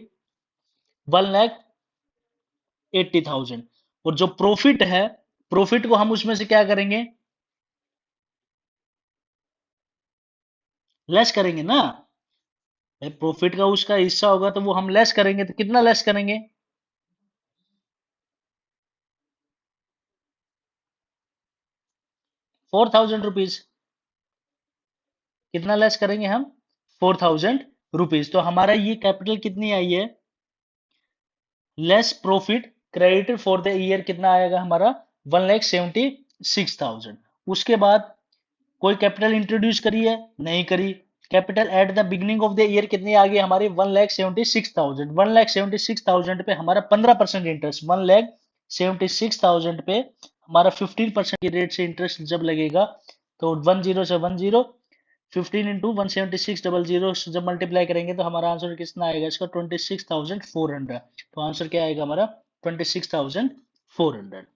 1,80,000। और जो प्रॉफिट है, प्रॉफिट को हम उसमें से क्या करेंगे, लेस करेंगे ना। प्रॉफिट का उसका हिस्सा होगा तो वो हम लेस करेंगे, तो कितना लेस करेंगे 4,000 रुपीज। कितना लेस करेंगे हम 4,000 रुपीज। तो हमारा ये कैपिटल कितनी आई है, less profit credited for the year कितना आएगा हमारा 1,76,000। उसके बाद कोई कैपिटल इंट्रोड्यूस करी है, नहीं करी। Capital at the beginning of the year कितनी आ गई हमारी 1,76,000। 1,76,000 पे हमारा 15% इंटरेस्ट, 1,76,000 पे हमारा 15% की रेट से इंटरेस्ट जब लगेगा, तो 10 से 10 15 इंटू 176,000 जब मल्टीप्लाई करेंगे तो हमारा आंसर कितना आएगा इसका 26,400। तो आंसर क्या आएगा हमारा 26,400।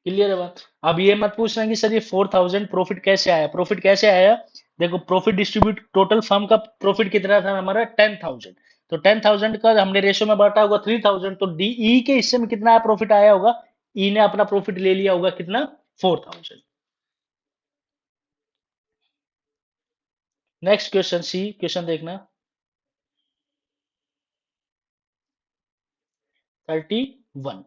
क्लियर है बात। अब ये मत पूछना कि सर ये 4,000 प्रॉफिट कैसे आया। प्रॉफिट कैसे आया, देखो प्रॉफिट डिस्ट्रीब्यूट, टोटल फर्म का प्रॉफिट कितना था हमारा 10,000। तो 10,000 का हमने रेशो में बांटा होगा 3,000, तो डी ई के हिस्से में कितना प्रॉफिट आया होगा, ई ने अपना प्रॉफिट ले लिया होगा कितना 4,000। नेक्स्ट क्वेश्चन सी क्वेश्चन देखना 31।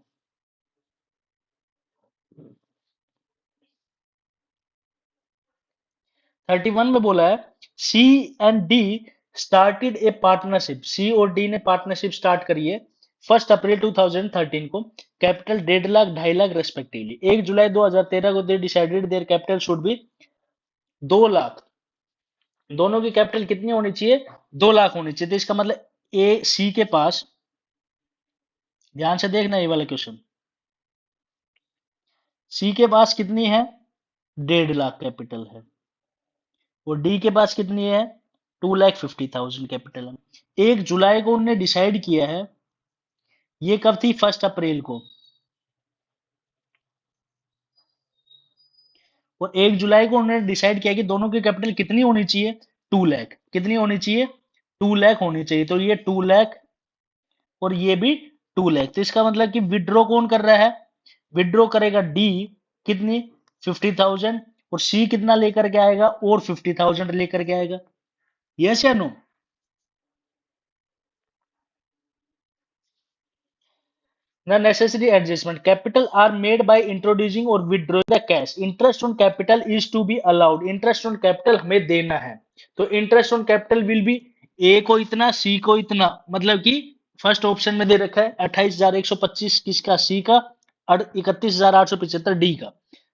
31 में बोला है C and D started a partnership. C और डी ने पार्टनरशिप स्टार्ट करी है 1 अप्रैल 2013 को। Capital 1.5 lakh 2.5 lakh respectively. 1 जुलाई 2013 को they decided their capital should be 2 lakh. दोनों की कैपिटल कितनी होनी चाहिए 2 लाख होनी चाहिए। तो इसका मतलब ए सी के पास, ध्यान से देखना ये वाला क्वेश्चन, सी के पास कितनी है 1.5 लाख कैपिटल है, और डी के पास कितनी है 2,50,000 कैपिटल है। 1 जुलाई को उन्होंने डिसाइड किया है, ये कब थी 1 अप्रैल को, और 1 जुलाई को उन्होंने डिसाइड किया कि दोनों की कैपिटल कितनी होनी चाहिए 2 लाख। कितनी होनी चाहिए 2 लाख होनी चाहिए। तो ये 2 लाख और ये भी 2 लाख। तो इसका मतलब कि विड्रॉ कौन कर रहा है, विड्रॉ करेगा डी कितनी 50,000, और सी कितना लेकर के आएगा और 50,000 लेकर के आएगा। यस या no. The necessary adjustment capital are made by introducing or withdrawing the cash। interest on capital is to be allowed। interest on capital हमें देना है, तो interest on capital will be A को इतना C को इतना। मतलब कि फर्स्ट ऑप्शन में दे रखा है 28,125 किसका सी का, 31,875 डी का,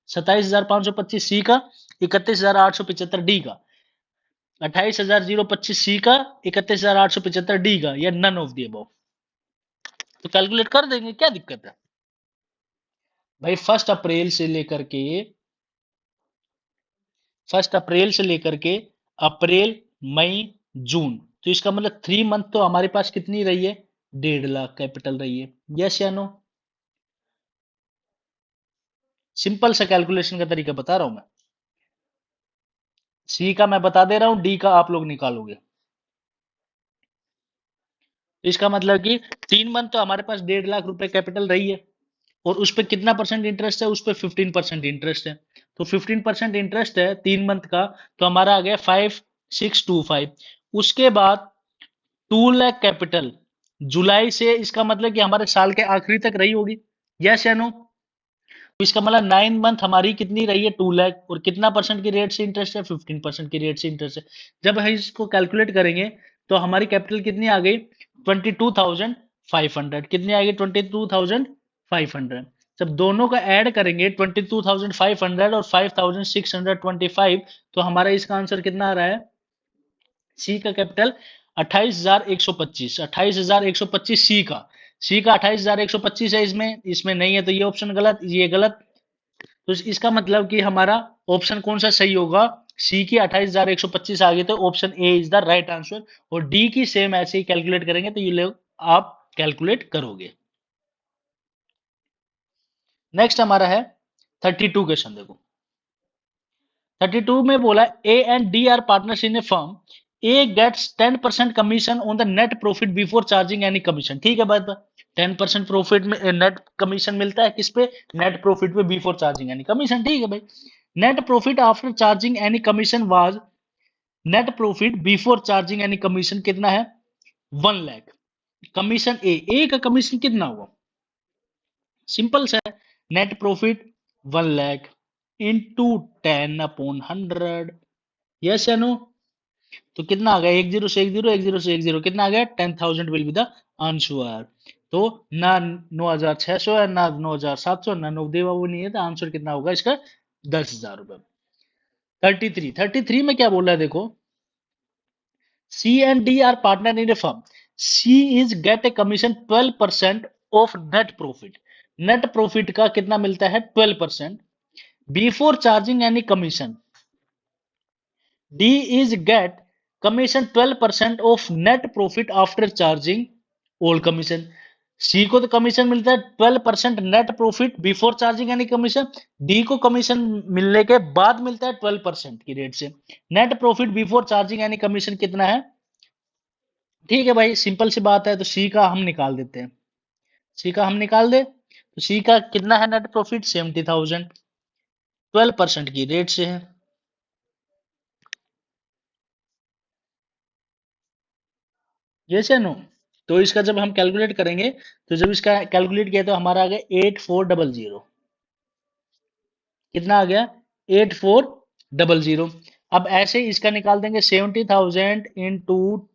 27,525 सी का, 31,875 डी का, 28,025 सी का, 31,875 डी का, या नन ऑफ दी अबव। तो कैलकुलेट कर देंगे, क्या दिक्कत है भाई। 1 अप्रैल से लेकर के अप्रैल, मई, जून, तो इसका मतलब 3 मंथ तो हमारे पास कितनी रही है, 1.5 लाख कैपिटल रही है। यस या नो? सिंपल सा कैलकुलेशन का तरीका बता रहा हूं मैं। सी का मैं बता दे रहा हूं, डी का आप लोग निकालोगे। इसका मतलब कि 3 मंथ तो हमारे पास 1.5 लाख रुपए कैपिटल रही है, और उस पर कितना परसेंट इंटरेस्ट है, उस पर 15% इंटरेस्ट है। तो 15% इंटरेस्ट है 3 मंथ का, तो हमारा आ गया 5625। उसके बाद 2 लाख कैपिटल जुलाई से, इसका मतलब कि हमारे साल के आखिरी तक रही होगी। यस या नो? तो इसका मतलब 9 मंथ हमारी कितनी रही है, 2 लाख, और कितना परसेंट की रेट से इंटरेस्ट है, 15% की रेट से इंटरेस्ट है। जब हम इसको कैलकुलेट करेंगे तो हमारी कैपिटल कितनी आ गई, 22,500। कितनी आ गई, 22,500। जब दोनों का ऐड करेंगे 22,500 और 5,625, तो हमारा इसका आंसर कितना आ रहा है, सी का कैपिटल 28,125। 28,125 सी का 28,125 है, इसमें इसमें नहीं है, तो ये ऑप्शन गलत, ये गलत। तो इसका मतलब कि हमारा ऑप्शन कौन सा सही होगा, सी की 28,125 आ गई, तो option A is the right answer. और डी की सेम ऐसे ही कैलकुलेट करेंगे, तो ये लोग आप कैलकुलेट करोगे। नेक्स्ट हमारा है 32 क्वेश्चन, देखो 32 में बोला A and D are partners in a firm, A gets 10% commission on the net profit before charging any commission. ठीक है बात, 10% प्रॉफिट में नेट कमीशन मिलता है, किस पे, नेट प्रॉफिट पे बिफोर चार्जिंग एनी कमीशन। ठीक है भाई। Net profit after charging any commission was, net profit before charging any commission कितना है, 1 लाख। कमीशन ए का कमीशन कितना हुआ, सिंपल सा है, net profit 1 lakh into 10/100। Yes या नो? तो कितना आ गया, 1 0 से 1 0, 1 0 से 1 0, कितना आ गया, 10,000 विल बी द आंसर। तो ना 9,600 है, ना 9,700, ना नवदेवा वो नहीं है, तो आंसर कितना होगा इसका, 10,000 रुपए। 33 में क्या बोल रहा है देखो, C and D are partner in a firm, C is get a commission 12% of net profit. Net profit का कितना मिलता है, 12%, before charging any commission. D is get commission 12% of net profit after charging all commission. C को तो commission मिलता है 12% net profit before charging any commission. D को commission मिलने के बाद मिलता है 12% की रेट से। Net profit before charging any commission कितना है, ठीक है भाई, सिंपल सी बात है, तो सी का हम निकाल देते हैं। सी का हम निकाल दे, तो सी का कितना है नेट प्रॉफिट, 70,000, 12% की रेट से है। यस या नो? तो इसका जब हम कैलकुलेट करेंगे, तो जब इसका कैलकुलेट किया तो हमारा आ गया 8400। कितना आ गया, 8400। अब ऐसे ही इसका निकाल देंगे, 70,000 इंटू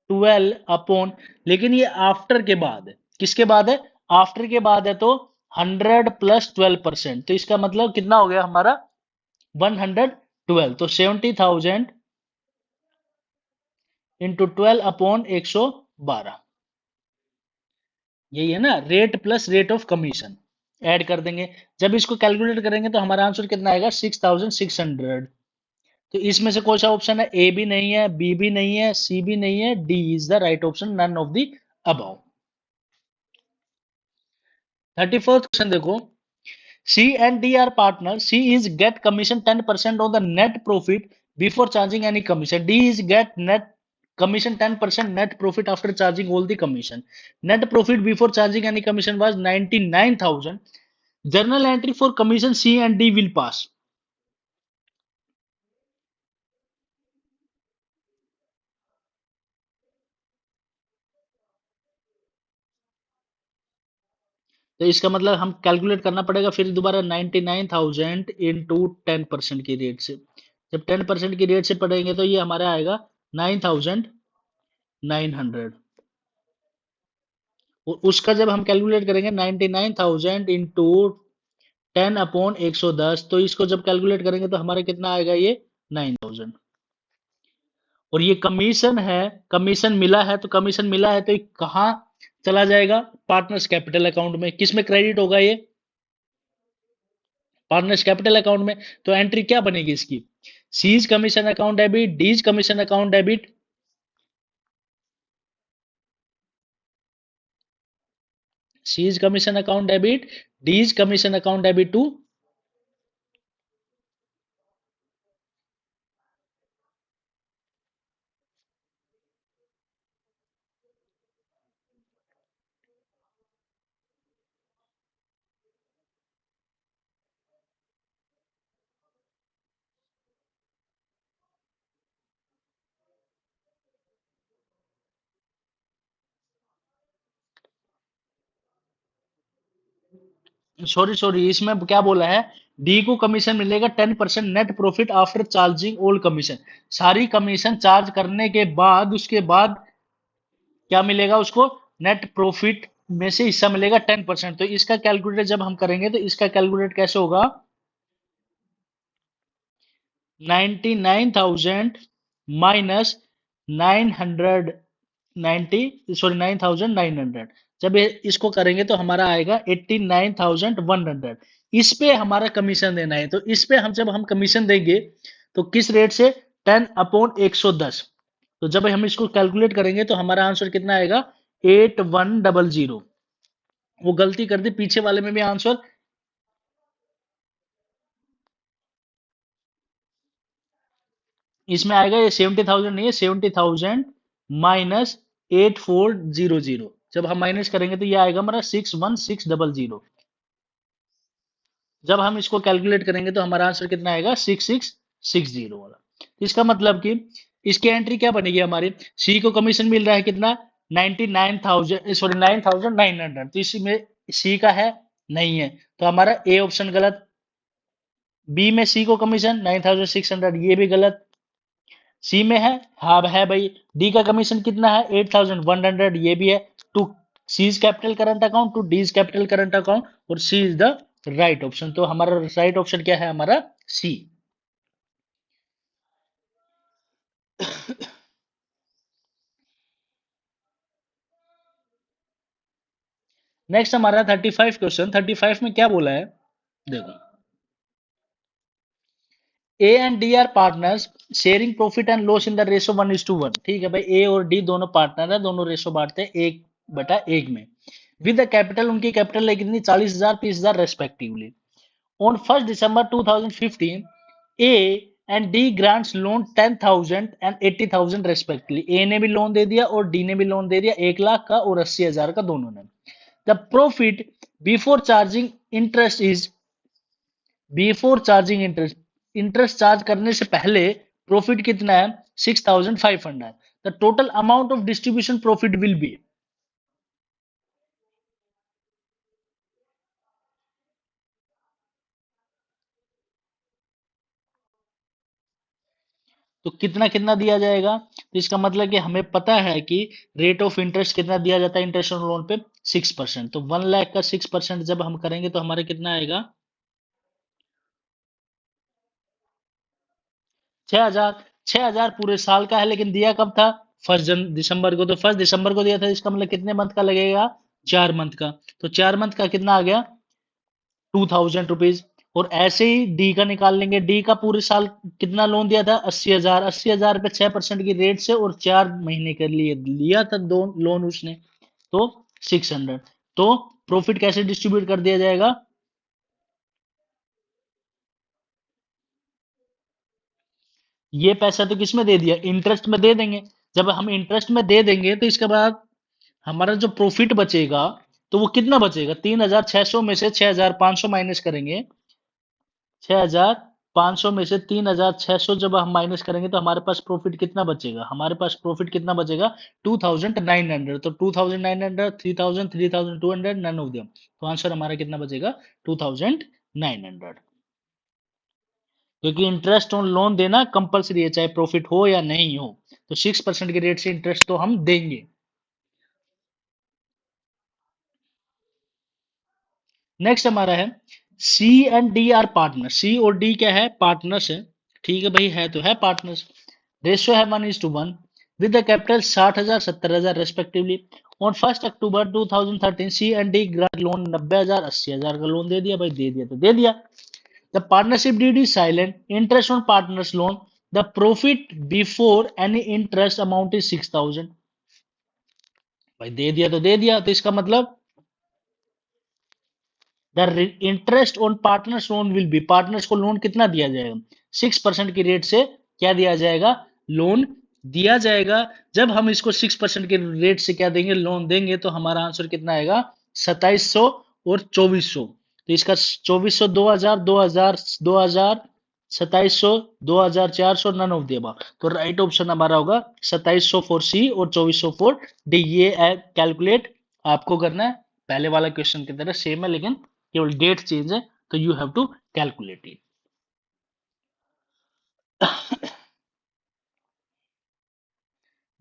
12 अपॉन, लेकिन ये आफ्टर के बाद है, किसके बाद है, आफ्टर के बाद है, तो 100 प्लस 12%, तो इसका मतलब कितना हो गया हमारा, 112। तो 70,000 इंटू 12/112, यही है ना, rate plus rate of commission add कर देंगे। जब इसको कैलकुलेट करेंगे तो हमारा आंसर कितना आएगा, 6,600। तो इसमें से कौन सा ऑप्शन है, ए भी नहीं है, बी भी नहीं है, सी भी नहीं है, D is the right option, none of the above. 34th question देखो, C and D are partner, C is get commission 10% on the net profit before charging any commission, D is get net commission 10% net profit after charging all the commission. Net profit before charging any commission was 99,000. Journal entry for commission C and D will pass. तो इसका मतलब हम calculate करना पड़ेगा फिर दोबारा 99,000 into 10% की rate से। जब 10% की रेट से पढ़ेंगे तो ये हमारा आएगा 9,900। और उसका जब हम कैलकुलेट करेंगे 99,000 इंटू 10/110, तो इसको जब कैलकुलेट करेंगे तो हमारा कितना आएगा, ये 9,000। और ये कमीशन है, कमीशन मिला है, तो कमीशन मिला है तो कहाँ चला जाएगा पार्टनर्स कैपिटल अकाउंट में। किस में क्रेडिट होगा ये? पार्टनर्स कैपिटल अकाउंट में। तो एंट्री क्या बनेगी इसकी? C's commission account debit, D's commission account debit, C's commission account debit, D's commission account debit to sorry sorry, इसमें क्या बोला है? डी को कमीशन मिलेगा 10% net profit after charging all commission. सारी कमीशन चार्ज करने के बाद उसके बाद क्या मिलेगा उसको? नेट प्रॉफिट में से हिस्सा मिलेगा 10%। तो इसका कैलकुलेट जब हम करेंगे तो इसका कैलकुलेट कैसे होगा? 99,000 माइनस 990, सॉरी 9,900। जब इसको करेंगे तो हमारा आएगा 89,100। इस पे हमारा कमीशन देना है। तो इस पे हम जब हम कमीशन देंगे तो किस रेट से? 10/110। तो जब हम इसको कैलकुलेट करेंगे तो हमारा आंसर कितना आएगा? 8100। वो गलती कर दी, पीछे वाले में भी आंसर इसमें आएगा। ये 70,000 नहीं है, 70,000 माइनस 8400। जब हम माइनस करेंगे तो ये आएगा हमारा 61,600। जब हम इसको कैलकुलेट करेंगे तो हमारा आंसर कितना आएगा? 6660 वाला। तो इसका मतलब कि इसकी एंट्री क्या बनेगी हमारी? सी को कमीशन मिल रहा है कितना? 99,000, सॉरी 9,900। तो इसमें सी का है? नहीं है, तो हमारा ए ऑप्शन गलत। बी में सी को कमीशन 9,600, ये भी गलत। सी में है? हाँ है भाई। डी का कमीशन कितना है? 8,100, ये भी है। To C is capital current account, to D is capital current account, और C is the right option. तो हमारा राइट ऑप्शन क्या है? हमारा सी। नेक्स्ट हमारा 35 क्वेश्चन। 35 में क्या बोला है? देखो, ए and D are partners sharing profit and loss in the ratio 1:1। ठीक है भाई, ए और डी दोनों पार्टनर है, दोनों रेशो बांटते हैं 1/1 में। विद द कैपिटल, उनकी कैपिटल है कितनी? 40,000, 30,000 respectively. On 1st December 2015, A and D grants loan 10,000 and 80,000 respectively। A ने भी लोन दे दिया और D ने भी लोन दे दिया, 1 लाख का और 80,000 का, दोनों ने। The profit before charging interest is, before charging interest, interest charge करने से पहले प्रॉफिट कितना है? 6,500। The total amount of distribution profit will be. तो कितना कितना दिया जाएगा? तो इसका मतलब कि हमें पता है कि रेट ऑफ इंटरेस्ट कितना दिया जाता है इंटरेस्ट ऑन लोन पे? 6%। तो 1 लाख का 6% जब हम करेंगे तो हमारा कितना आएगा? 6,000। 6,000 पूरे साल का है, लेकिन दिया कब था? 1 दिसंबर को। तो 1 दिसंबर को दिया था, इसका मतलब कितने मंथ का लगेगा? 4 मंथ का। तो 4 मंथ का कितना आ गया? 2,000 रुपीज। और ऐसे ही डी का निकाल लेंगे। डी का पूरे साल कितना लोन दिया था? 80,000। 80,000 पे 6% की रेट से और 4 महीने के लिए लिया था दो लोन उसने, तो 600। तो प्रॉफिट कैसे डिस्ट्रीब्यूट कर दिया जाएगा? ये पैसा तो किसमें दे दिया? इंटरेस्ट में दे देंगे। जब हम इंटरेस्ट में दे देंगे तो इसके बाद हमारा जो प्रॉफिट बचेगा, तो वो कितना बचेगा? 3,600 में से 6,500 माइनस करेंगे। 6,500 में से 3,600 जब हम माइनस करेंगे तो हमारे पास प्रॉफिट कितना बचेगा? हमारे पास प्रॉफिट कितना बचेगा? 2,900। तो 2,900, 3,000, 3,200, नन ऑफ देम। तो आंसर हमारा कितना बचेगा? 2,900। क्योंकि इंटरेस्ट ऑन लोन देना कंपलसरी है, चाहे प्रॉफिट हो या नहीं हो। तो 6% के रेट से इंटरेस्ट तो हम देंगे। नेक्स्ट हमारा है, C and D are partner. सी और डी क्या है? पार्टनर्स है। ठीक है भाई, है तो है पार्टनर्स। रेशियो है 1:1। With the capital 60,000, 70,000 respectively. On 1 October 2013 C and D grant loan 90,000 80,000 का लोन दे दिया भाई, दे दिया तो दे दिया। The partnership deed is silent, interest on partners loan, the profit before any interest amount is 6,000। भाई दे दिया तो दे दिया, तो इसका मतलब the interest on partners loan will be, partners को लोन कितना दिया जाएगा, 6% की रेट से क्या दिया जाएगा, लोन दिया जाएगा। जब हम इसको 6% के रेट से क्या देंगे, लोन देंगे, तो हमारा आंसर कितना आएगा, 2700 और 2400। तो इसका 2400, 2000, 2000, 2000, 2700, 2400, नन ऑफ द अबव। तो राइट ऑप्शन हमारा होगा 2700 फॉर सी और 2400 फॉर डी। ये कैलकुलेट आपको करना है, पहले वाला क्वेश्चन की तरह सेम है, लेकिन केवल डेट चेंज है, तो you have to calculate it.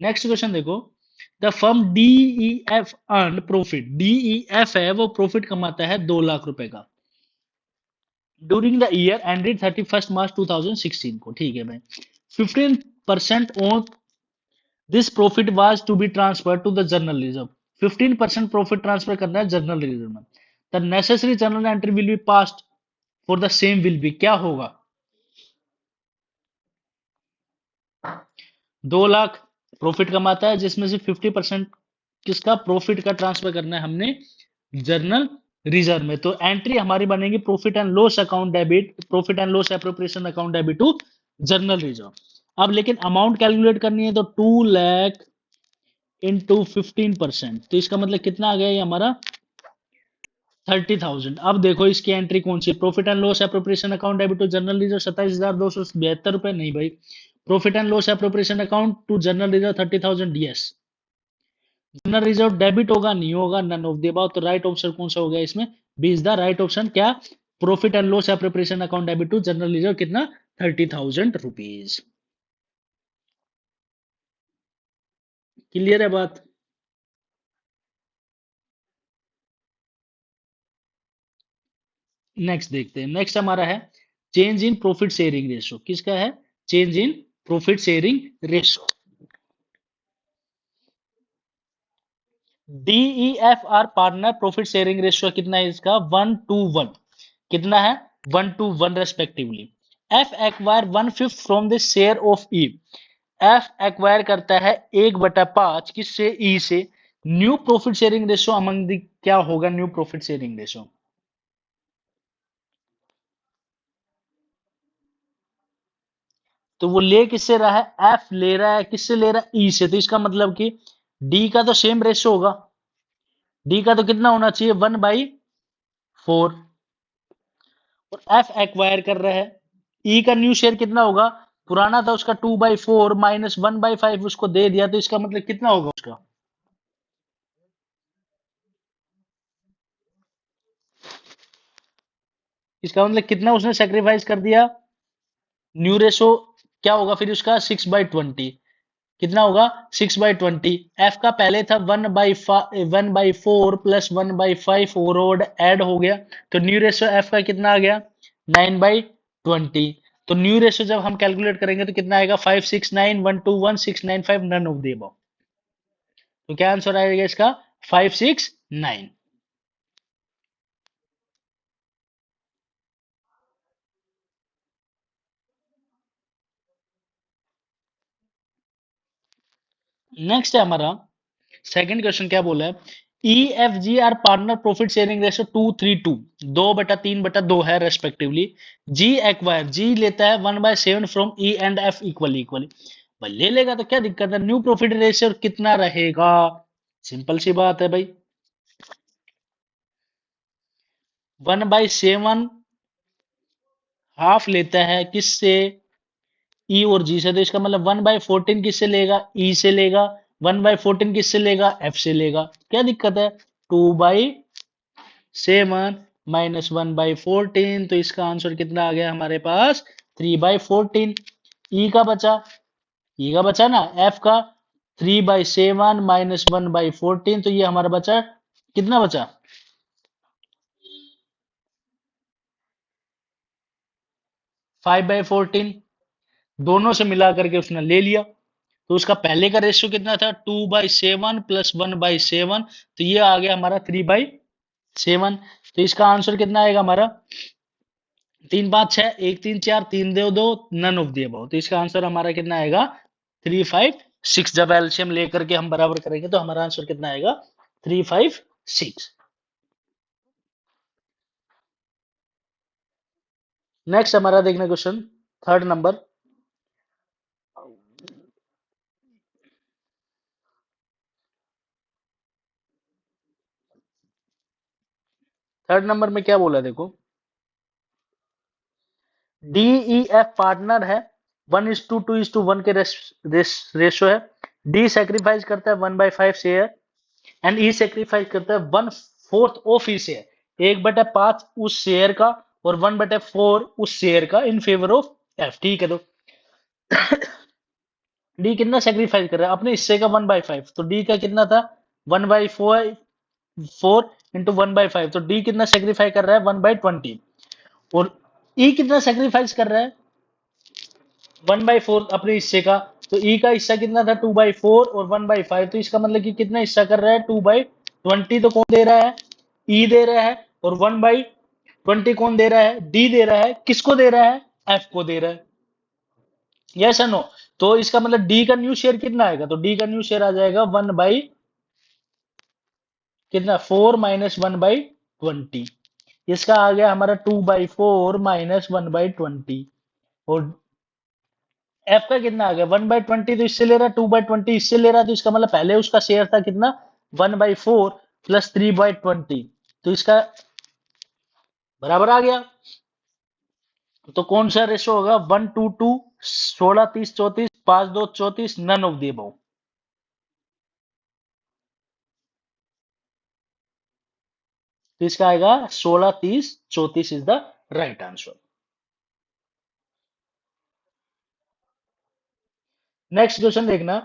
Next question देखो, the firm DEF earn profit, DEF है वो प्रॉफिट कमाता है 2 लाख रुपए का during the year ended 31 March 2016 को, ठीक है भाई। 15% on this profit was to be transfer to the general reserve, 15% profit transfer करना है जर्नल रिजर्व में। The necessary journal entry will be passed for the same will B, क्या होगा, 2 lakh profit कमाता है, जिसमें से 50% किसका, प्रॉफिट का ट्रांसफर करना है हमने जर्नल रिजर्व में। तो एंट्री हमारी बनेगी profit and loss account debit, profit and loss appropriation account debit to general reserve. अब लेकिन अमाउंट कैलकुलेट करनी है, तो 2 लाख इंटू 15%, तो इसका मतलब कितना आ गया ये हमारा, 30,000। अब देखो इसकी एंट्री कौन सी, profit and loss appropriation account debit to general reserve 27,272 रुपए, नहीं भाई, profit and loss appropriation account to general reserve 30,000, yes. General reserve debit होगा, नहीं होगा, नन ऑफ द अबव। तो राइट ऑप्शन कौन सा हो गया इसमें, B is the right option. क्या, profit and loss appropriation account debit to general reserve कितना, 30,000 रुपीज। क्लियर है बात। नेक्स्ट देखते हैं, नेक्स्ट हमारा है change in profit sharing ratio, किसका है, change in profit sharing ratio. DEF are partner profit sharing ratio कितना है इसका, 1:1, कितना है, 1:1 respectively. F acquire 1/5 from the share of E, F acquire करता है 1/5 किससे, ई से। New profit sharing ratio among the, क्या होगा न्यू प्रॉफिट शेयरिंग रेशियो, तो वो ले किससे रहा है, एफ ले रहा है किससे, ले रहा है ई से, तो इसका मतलब कि डी का तो सेम रेशियो होगा, डी का तो कितना होना चाहिए, 1/4, और एफ एक्वायर कर रहा है, ई का न्यू शेयर कितना होगा, पुराना था उसका 2/4 माइनस 1/5 उसको दे दिया, तो इसका मतलब कितना होगा उसका, इसका मतलब कितना उसने सेक्रीफाइस कर दिया, न्यू रेशो क्या होगा फिर उसका, 6/20, कितना होगा, 6/20। एफ का पहले था 1/4 प्लस 1/5 ओवरऑल ऐड हो गया, तो न्यू रेशो एफ का कितना आ गया, 9/20। तो न्यू रेशो जब हम कैलकुलेट करेंगे तो कितना आएगा, 569 121 695, नन ऑफ द अबव। तो क्या आंसर आएगा इसका, 569। नेक्स्ट है हमारा सेकंड क्वेश्चन, क्या बोला है, E F G are partner profit sharing ratio 2:3, 2/3/2 है रेस्पेक्टिवली। जी एक्वायर, जी लेता है 1/7 from E and F equally equally, भाई ले लेगा तो क्या दिक्कत है, न्यू प्रॉफिट रेशियो कितना रहेगा, सिंपल सी बात है भाई, 1/7 हाफ लेता है किससे, ई और जी से, तो इसका मतलब 1/14 किससे लेगा, ई से लेगा, 1/14 किससे लेगा, एफ से लेगा, क्या दिक्कत है, 2/7 माइनस 1/14, तो इसका आंसर कितना आ गया हमारे पास, 3/14। ई का बचा, ई का बचा ना, एफ का 3/7 माइनस 1/14, तो ये हमारा बचा, कितना बचा, 5/14, दोनों से मिला करके उसने ले लिया, तो उसका पहले का रेशियो कितना था, 2/7 प्लस 1/7, तो ये आ गया हमारा 3/7। तो इसका आंसर कितना आएगा हमारा, 3 5 6 1 3 4 3 2 2, नन ऑफ दी अबव। तो इसका आंसर हमारा कितना आएगा, 3 5 6। जब एलसीएम लेकर के हम बराबर करेंगे तो हमारा आंसर कितना आएगा, 3 5 6। नेक्स्ट हमारा देखना question, third number. Third number में क्या बोला देखो, DEF पार्टनर है, 1:2:1 के रेशियो है। डी सेक्रीफाइस करता है 1/5 शेयर, एंड ई सेक्रीफाइस करता है 1/4 ऑफ ई शेयर, 1/5 उस शेयर का और 1/4 उस शेयर का इन फेवर ऑफ एफ। ठीक है, तो डी कितना सेक्रीफाइस कर रहा है, अपने हिस्से का 1/5, तो डी का कितना था, 1/4, 4 × 1/5, तो डी कितना सेक्रीफाई कर रहा है, 1/20। और ई कितना सेक्रीफाइस कर रहा है, 1/4 अपने हिस्से का, तो ई का हिस्सा कितना था, 2/4 और 1/5, तो इसका मतलब कि कितना हिस्सा कर रहा है, 2/20। तो कौन दे रहा है, ई दे रहा है, और 1/20 कौन दे रहा है, डी दे रहा है। किसको दे रहा है, एफ को दे रहा है। यस या नो। तो इसका मतलब डी का न्यू शेयर कितना आएगा, तो डी का न्यू शेयर आ जाएगा 1 बाई कितना, 4 - 1/20। इसका आ गया हमारा 2/4 - 1/20। और एफ का कितना आ गया, 1/20, तो इससे ले रहा है, 2/20 इससे ले रहा है, तो इसका मतलब पहले उसका शेयर था कितना, 1/4 प्लस 3/20, तो इसका बराबर आ गया। तो कौन सा रेशो होगा, 1:2:2, 16 30 34, 5 2 34, नन ऑफ दी अबव। तो इसका आएगा 16 30 34 is the right answer. Next question देखना।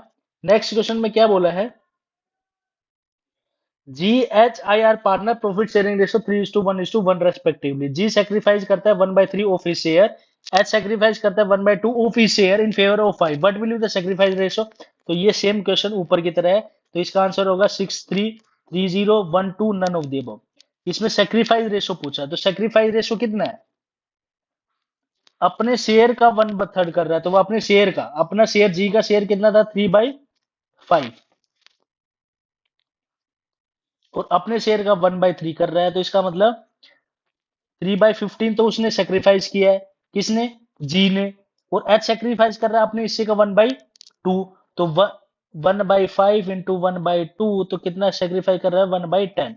नेक्स्ट क्वेश्चन में क्या बोला है, GHIR partner profit sharing ratio 3:1:1 respectively. G sacrifice करता है 1/3 of his share, H sacrifice करता है 1/2 of his share in favour of 5, what will be the sacrifice ratio. तो ये सेम क्वेश्चन ऊपर की तरह है, तो इसका आंसर होगा 6:3 :30 :1 :2, नन ऑफ द अबव। इसमें सेक्रीफाइस रेशो पूछा, तो सेक्रीफाइस रेशो कितना है, अपने शेयर का 1/3 कर रहा है, तो वो अपने शेयर का, अपना शेयर जी का शेयर कितना था, 3/5, और अपने शेयर का 1/3 कर रहा है, तो इसका मतलब 3/15 तो उसने सेक्रीफाइस किया है, किसने, जी ने। और एच सेक्रीफाइस कर रहा है अपने हिस्से का 1/2, तो 1/5 इंटू 1/2, तो कितना सेक्रीफाइस कर रहा है, 1/10।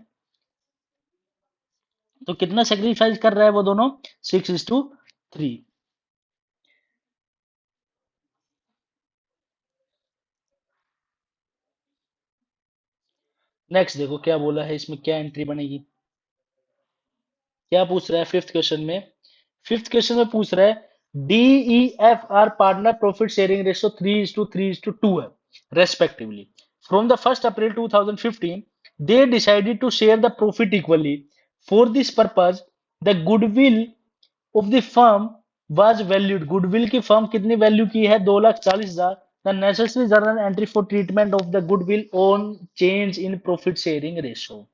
तो कितना सेक्रीफाइस कर रहा है वो दोनों, 6:3। नेक्स्ट देखो क्या बोला है, इसमें क्या एंट्री बनेगी, क्या पूछ रहा है फिफ्थ क्वेश्चन में। फिफ्थ क्वेश्चन में पूछ रहा है, DEF are partner profit sharing ratio 3:3:2 है respectively. From the 1 April 2015 they decided to share the profit equally. For this purpose the goodwill of the firm was valued. Goodwill की firm कितनी value की है, 2,40,000। The necessary journal entry for treatment of the goodwill on change in profit sharing ratio.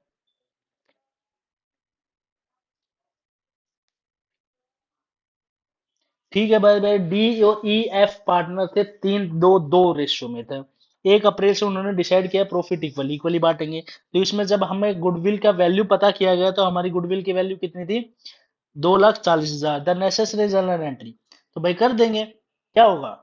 ठीक है भाई भाई, D और E F partner थे, 3:2:2 रेशियो में थे। 1 अप्रैल से उन्होंने डिसाइड किया प्रॉफिट इक्वली इक्वली बांटेंगे, तो इसमें जब हमें गुडविल का वैल्यू पता किया गया तो हमारी गुडविल की वैल्यू कितनी थी, 2,40,000। द नेसेसरी जर्नल एंट्री, तो भाई कर देंगे, क्या होगा,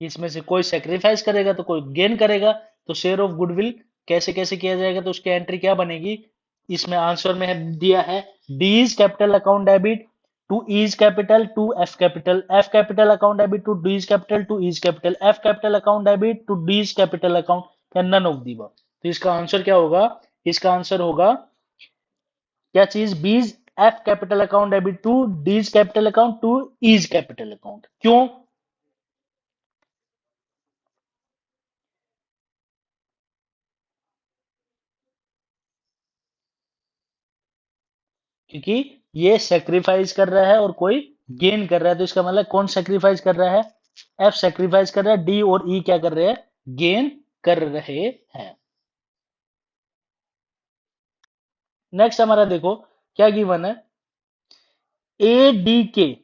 इसमें से कोई सेक्रीफाइस करेगा तो कोई गेन करेगा, तो शेयर ऑफ गुडविल कैसे कैसे किया जाएगा, तो उसकी एंट्री क्या बनेगी, इसमें आंसर में है दिया है, D is capital account debit to E's capital to F capital, F capital account debit to D is capital to E's capital, F capital account debit to D is capital account, या none of the. तो इसका answer क्या होगा, इसका answer होगा क्या चीज, B's F capital account debit to D's capital account to E's capital account. क्यों, क्योंकि ये सेक्रीफाइस कर रहा है और कोई गेन कर रहा है, तो इसका मतलब कौन सेक्रीफाइस कर रहा है? एफ सेक्रीफाइस कर रहा है, डी और ई क्या कर रहे हैं? गेन कर रहे हैं। नेक्स्ट हमारा देखो क्या गिवन है, A D K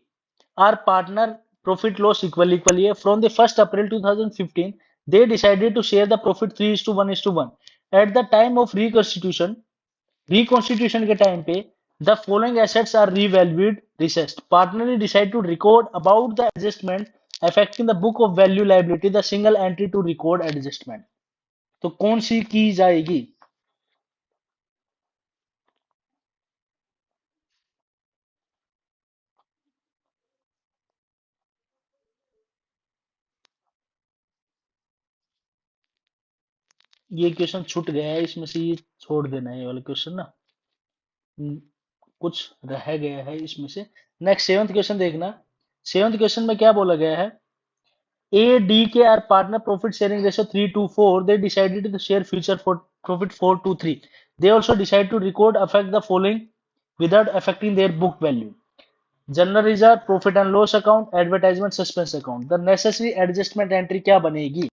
are partner, profit loss equally है। From the 1 April 2015 they decided to share the profit 3:1:1 at the time of reconstitution के टाइम पे the following assets are revalued reassessed, partner decide to record about the adjustment affecting the book of value liability the single entry to record adjustment. तो कौन सी की जाएगी? ये question छूट गया है इसमें से, ये छोड़ देना है ये वाला क्वेश्चन ना। हम्म, कुछ रह गया है इसमें से। नेक्स्ट सेवंथ क्वेश्चन देखना। सेवंथ क्वेश्चन में क्या बोला गया है, A, D, K are partner profit sharing ratio 3:4. They decided to share future for profit 4:3. They also decide to record affect the following without affecting their book value. General reserve, profit and loss account, advertisement suspense account. The necessary adjustment entry क्या बनेगी?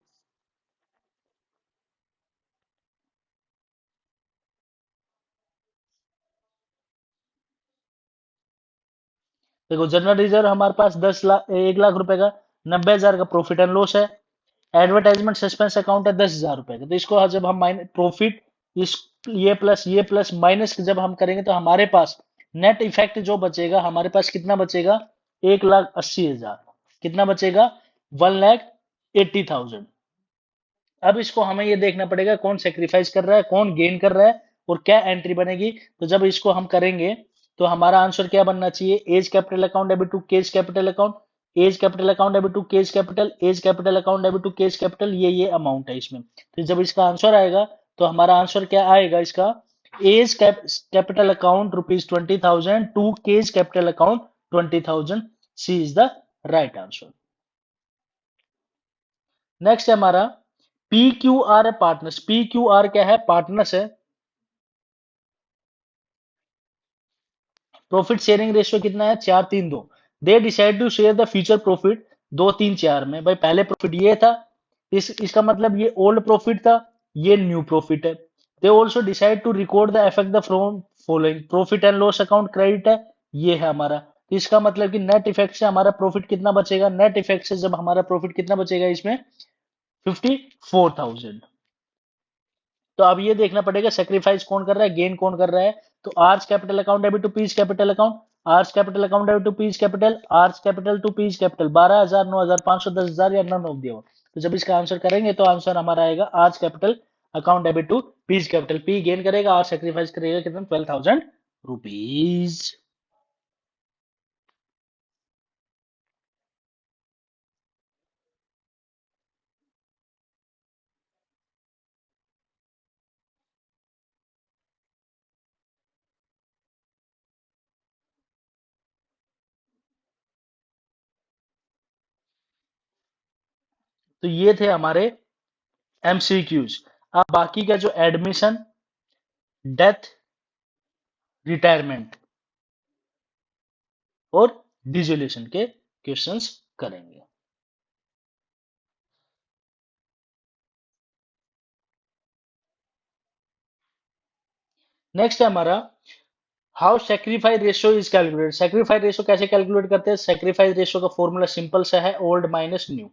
देखो general reserve हमारे पास 10 लाख 1 लाख रुपए का, 90,000 का profit and loss है। Advertisement suspense account है 10,000 रुपए का। तो इसको जब हम माइनस प्रॉफिट, इस ये प्लस माइनस जब हम करेंगे तो हमारे पास नेट इफेक्ट जो बचेगा, हमारे पास कितना बचेगा? 1,80,000। कितना बचेगा? 1,80,000। अब इसको हमें ये देखना पड़ेगा कौन सेक्रीफाइस कर रहा है, कौन गेन कर रहा है, और क्या एंट्री बनेगी। तो जब इसको हम करेंगे तो हमारा आंसर क्या बनना चाहिए? A's capital account debit to K's capital account, A's capital account debit to K's capital, A's capital account debit to K's capital, ये अमाउंट है इसमें। तो जब इसका आंसर आएगा तो हमारा आंसर क्या आएगा इसका? A's capital account ₹20,000 to K's capital account 20,000। C is the right answer. Next है हमारा पी क्यू आर है पार्टनर्स। पी क्यू आर क्या है? पार्टनर्स है। प्रॉफिट शेयरिंग रेशियो कितना है? 4:3:2। They decide to share the future profit 2:3:4 में। भाई पहले प्रॉफिट ये था, इसका मतलब ये ओल्ड प्रॉफिट था, ये न्यू प्रॉफिट है। They also decide to record the effect the from following, profit and loss account credit है, ये है हमारा। तो इसका मतलब कि नेट इफेक्ट से हमारा प्रॉफिट कितना बचेगा? नेट इफेक्ट से जब हमारा प्रॉफिट कितना बचेगा इसमें? 54,000। तो अब ये देखना पड़ेगा सेक्रीफाइस कौन कर रहा है, गेन कौन कर रहा है। तो R's capital account debit to P's capital account, R's capital account debit to P's capital, R's capital to P's capital, 12,000, 9,000, 500, 10,000 या नन ऑफ दी अबव। तो जब इसका आंसर करेंगे तो आंसर हमारा आएगा R's capital account debit to P's capital. P gain करेगा और सेक्रीफाइस करेगा कितना? 12,000 रुपीज। तो ये थे हमारे एमसीक्यूज। अब बाकी का जो एडमिशन, डेथ, रिटायरमेंट और डिसोल्यूशन के क्वेश्चंस करेंगे। नेक्स्ट है हमारा how sacrifice ratio is calculated. Sacrifice ratio कैसे कैलकुलेट करते हैं? सेक्रीफाइस रेशियो का फॉर्मूला सिंपल सा है, ओल्ड माइनस न्यू।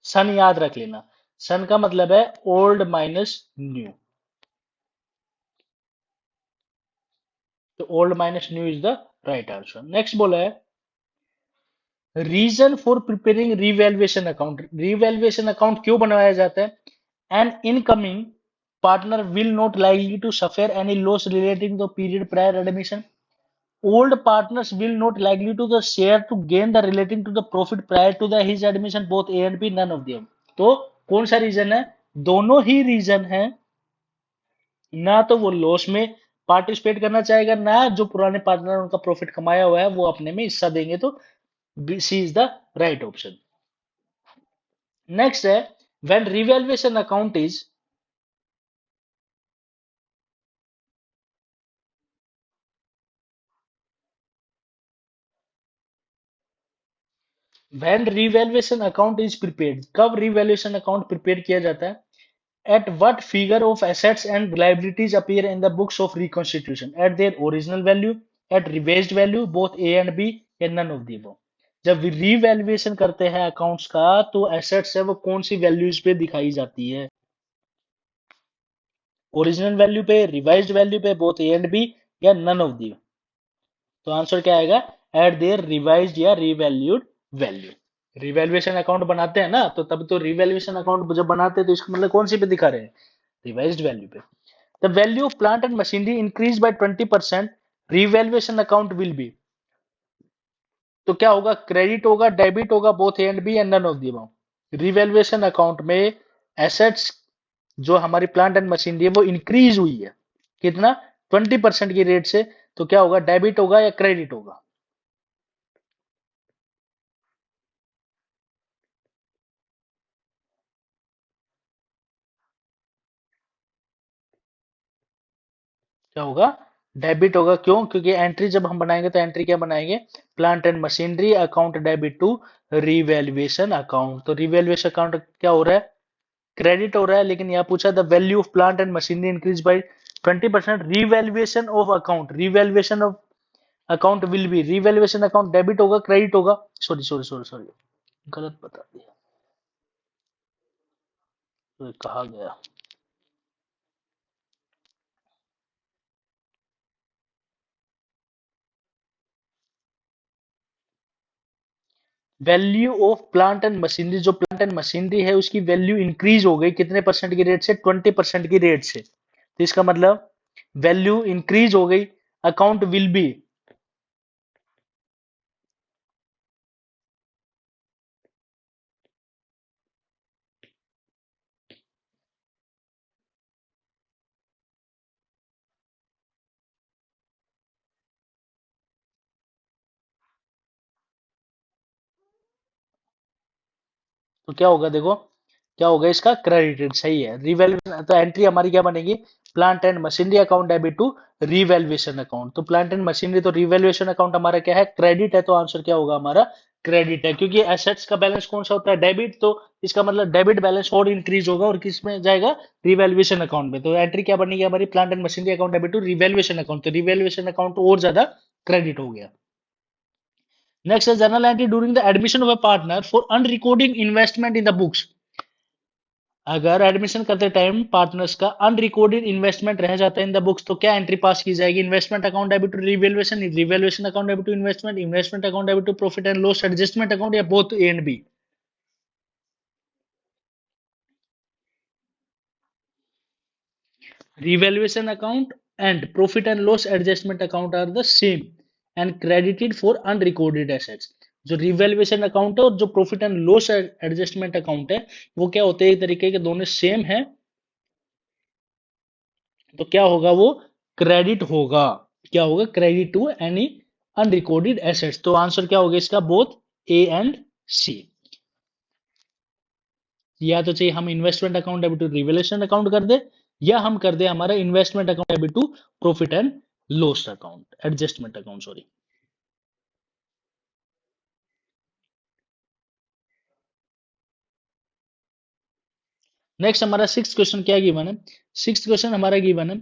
सन याद रख लेना, सन का मतलब है ओल्ड माइनस न्यू। तो old minus new is the right answer. Next बोला है reason for preparing revaluation account. Revaluation account क्यों बनवाया जाता है? An incoming partner will not likely to suffer any loss relating to the period prior admission. Old partners will not likely to the share to gain the relating to the profit prior to the his admission, both A and B, none of them। तो कौन सा reason है? दोनों ही reason है। ना तो वो loss में पार्टिसिपेट करना चाहेगा, ना जो पुराने पार्टनर उनका प्रॉफिट कमाया हुआ है वो अपने में हिस्सा देंगे। तो C is the right option. Next है when revaluation account is, when revaluation account is prepared, कब रिवैल्यूएशन अकाउंट प्रिपेयर किया जाता है? At what figure of assets and liabilities appear in the books of reconstitution? At their original value, at revised value, both A and B, या none of the above? जब revaluation करते हैं accounts का तो assets है वो कौन सी values पे दिखाई जाती है? ओरिजिनल वैल्यू पे, रिवाइज्ड वैल्यू पे, बोथ ए एंड बी, या नन ऑफ दी? तो आंसर क्या आएगा? एट देयर रिवाइज्ड या रिवैल्यूड वैल्यू। रिवैल्यूएशन अकाउंट बनाते हैं ना, तो तब तो रिवैल्यूएशन अकाउंट जब बनाते हैं तो इसका मतलब कौन सी पे दिखा रहे हैं? रिवाइज्ड वैल्यू पे। The value of plant and machinery increase by 20%, revaluation account will be, तो क्या होगा? क्रेडिट होगा, डेबिट होगा, both A and B, and none of the above? Revaluation account में एसेट्स जो हमारी प्लांट एंड मशीनरी है वो इंक्रीज हुई है, कितना? 20% की रेट से, तो क्या होगा? डेबिट होगा या क्रेडिट होगा? क्या होगा? डेबिट होगा। क्यों? क्योंकि एंट्री जब हम बनाएंगे तो एंट्री क्या बनाएंगे? Plant and machinery account debit to revaluation account. तो रिवैल्यूएशन अकाउंट क्या हो रहा है? क्रेडिट हो रहा है। लेकिन यहाँ पूछा the value of plant and machinery increase by 20%, revaluation of account, revaluation of account will B, revaluation account debit होगा, क्रेडिट होगा? सॉरी सॉरी सॉरी सॉरी, गलत बता दिया। तो ये कहा गया value of plant and machinery, जो प्लांट एंड मशीनरी है उसकी वैल्यू इंक्रीज हो गई कितने परसेंट की रेट से? 20% की रेट से। तो इसका मतलब वैल्यू इंक्रीज हो गई, अकाउंट विल बी, तो क्या होगा? देखो क्या होगा इसका? क्रेडिटेड। सही है। रिवैल्यूएशन, तो एंट्री हमारी क्या बनेगी? Plant and machinery account debit to revaluation account. तो प्लांट एंड मशीनरी, तो रिवैल्यूएशन अकाउंट हमारा क्या है? क्रेडिट है। तो आंसर क्या होगा हमारा? क्रेडिट है। क्योंकि एसेट्स का बैलेंस कौन सा होता है? डेबिट। तो इसका मतलब डेबिट बैलेंस और इंक्रीज होगा और किस में जाएगा? रिवैल्यूएशन अकाउंट में। तो एंट्री क्या बनेगी हमारी? Plant and machinery account debit to revaluation account. तो रिवैल्यूएशन अकाउंट और ज्यादा क्रेडिट हो गया। नेक्स्ट है journal entry during the admission of a partner for unrecording investment in the books. अगर एडमिशन करते टाइम पार्टनर्स का अनरिकॉर्डेड इन्वेस्टमेंट रह जाता है इन द बुक्स, तो क्या एंट्री पास की जाएगी? Investment account debit to revaluation, revaluation account debit to investment, investment account debit to profit and loss adjustment account, या both A and B? Revaluation account and profit and loss adjustment account are the same and credited for unrecorded assets. जो revaluation account है और जो profit and loss adjustment account है वो क्या होते हैं? एक तरीके के दोनों सेम है, तो क्या होगा? वो क्रेडिट होगा। क्या होगा? Credit to any unrecorded assets. तो आंसर क्या होगा इसका? Both A and C. या तो चाहिए हम investment account debit to revaluation account कर दे, या हम कर दे हमारा investment account debit to profit and loss account, adjustment account, sorry. Next हमारा सिक्स क्वेश्चन क्या गिवन है? सिक्स क्वेश्चन हमारा गिवन है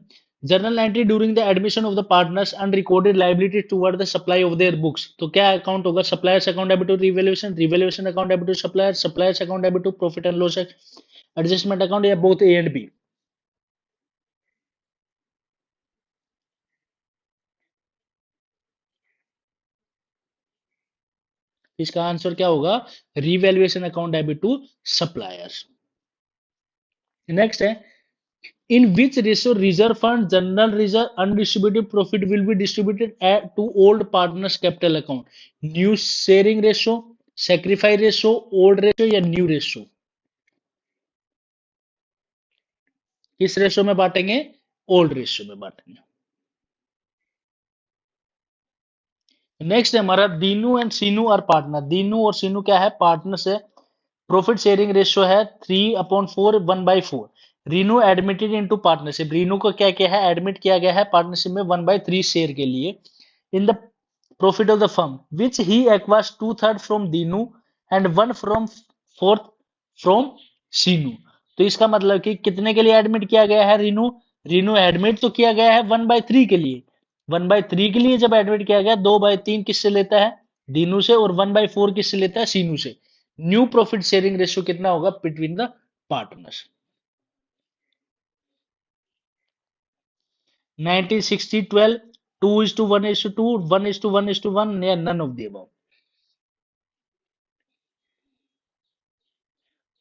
journal entry during the admission of the partners unrecorded liability toward the supply of their books. तो क्या account होगा? Suppliers account debit to revaluation, revaluation account debit to supplier, suppliers account debit to profit and loss adjustment account, या both A and B? इसका answer क्या होगा? Revaluation account debit to suppliers. Next है in which ratio reserve fund, general reserve, undistributed profit will be distributed to old partners capital account? New sharing ratio, sacrifice ratio, old ratio, या new ratio? किस ratio में बांटेंगे? Old ratio में बांटेंगे। Next है हमारा Dinu and Sinu are partner. Dinu और सीनू क्या है? पार्टनर्स है। प्रॉफिट शेयरिंग रेशियो है 3/4, 1/4। Rinu admitted into partnership. Rinu को क्या किया है? एडमिट किया गया है पार्टनरशिप में 1/3 शेयर के लिए in the profit of the firm which he acquires 2/3 from Dinu and 1 from fourth from Sinu. तो इसका मतलब कि कितने के लिए एडमिट किया गया है रीनू? रीनू एडमिट तो किया गया है 1/3 के लिए। 1/3 के लिए जब एडमिट किया गया, 2/3 किससे लेता है? दीनू से, और 1/4 किससे लेता है? सीनू से। न्यू प्रॉफिट शेयरिंग रेशियो कितना होगा बिटवीन द पार्टनर्स? 90-60-12, 2:1:2, 1:1:1, या none of the above?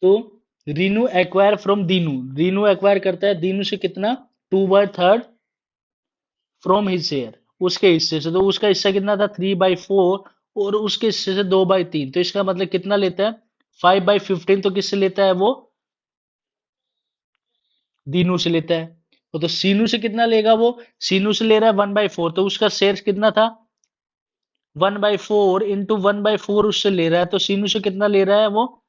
तो Rinu acquire from Dinu, Rinu acquire करता है दीनू से कितना? 2/3 फ्रॉम हिज शेयर, उसके हिस्से से। तो उसका हिस्सा कितना था? 3/4, और उसके हिस्से से 2/3। तो इसका मतलब कितना लेता है? 5/15। तो किससे लेता है वो? दीनू से लेता है। तो सीनू से कितना लेगा वो? सीनू से ले रहा है 1/4, तो उसका शेयर कितना था? 1/4 इंटू 1/4 उससे ले रहा है, तो सीनू से कितना ले रहा है वो?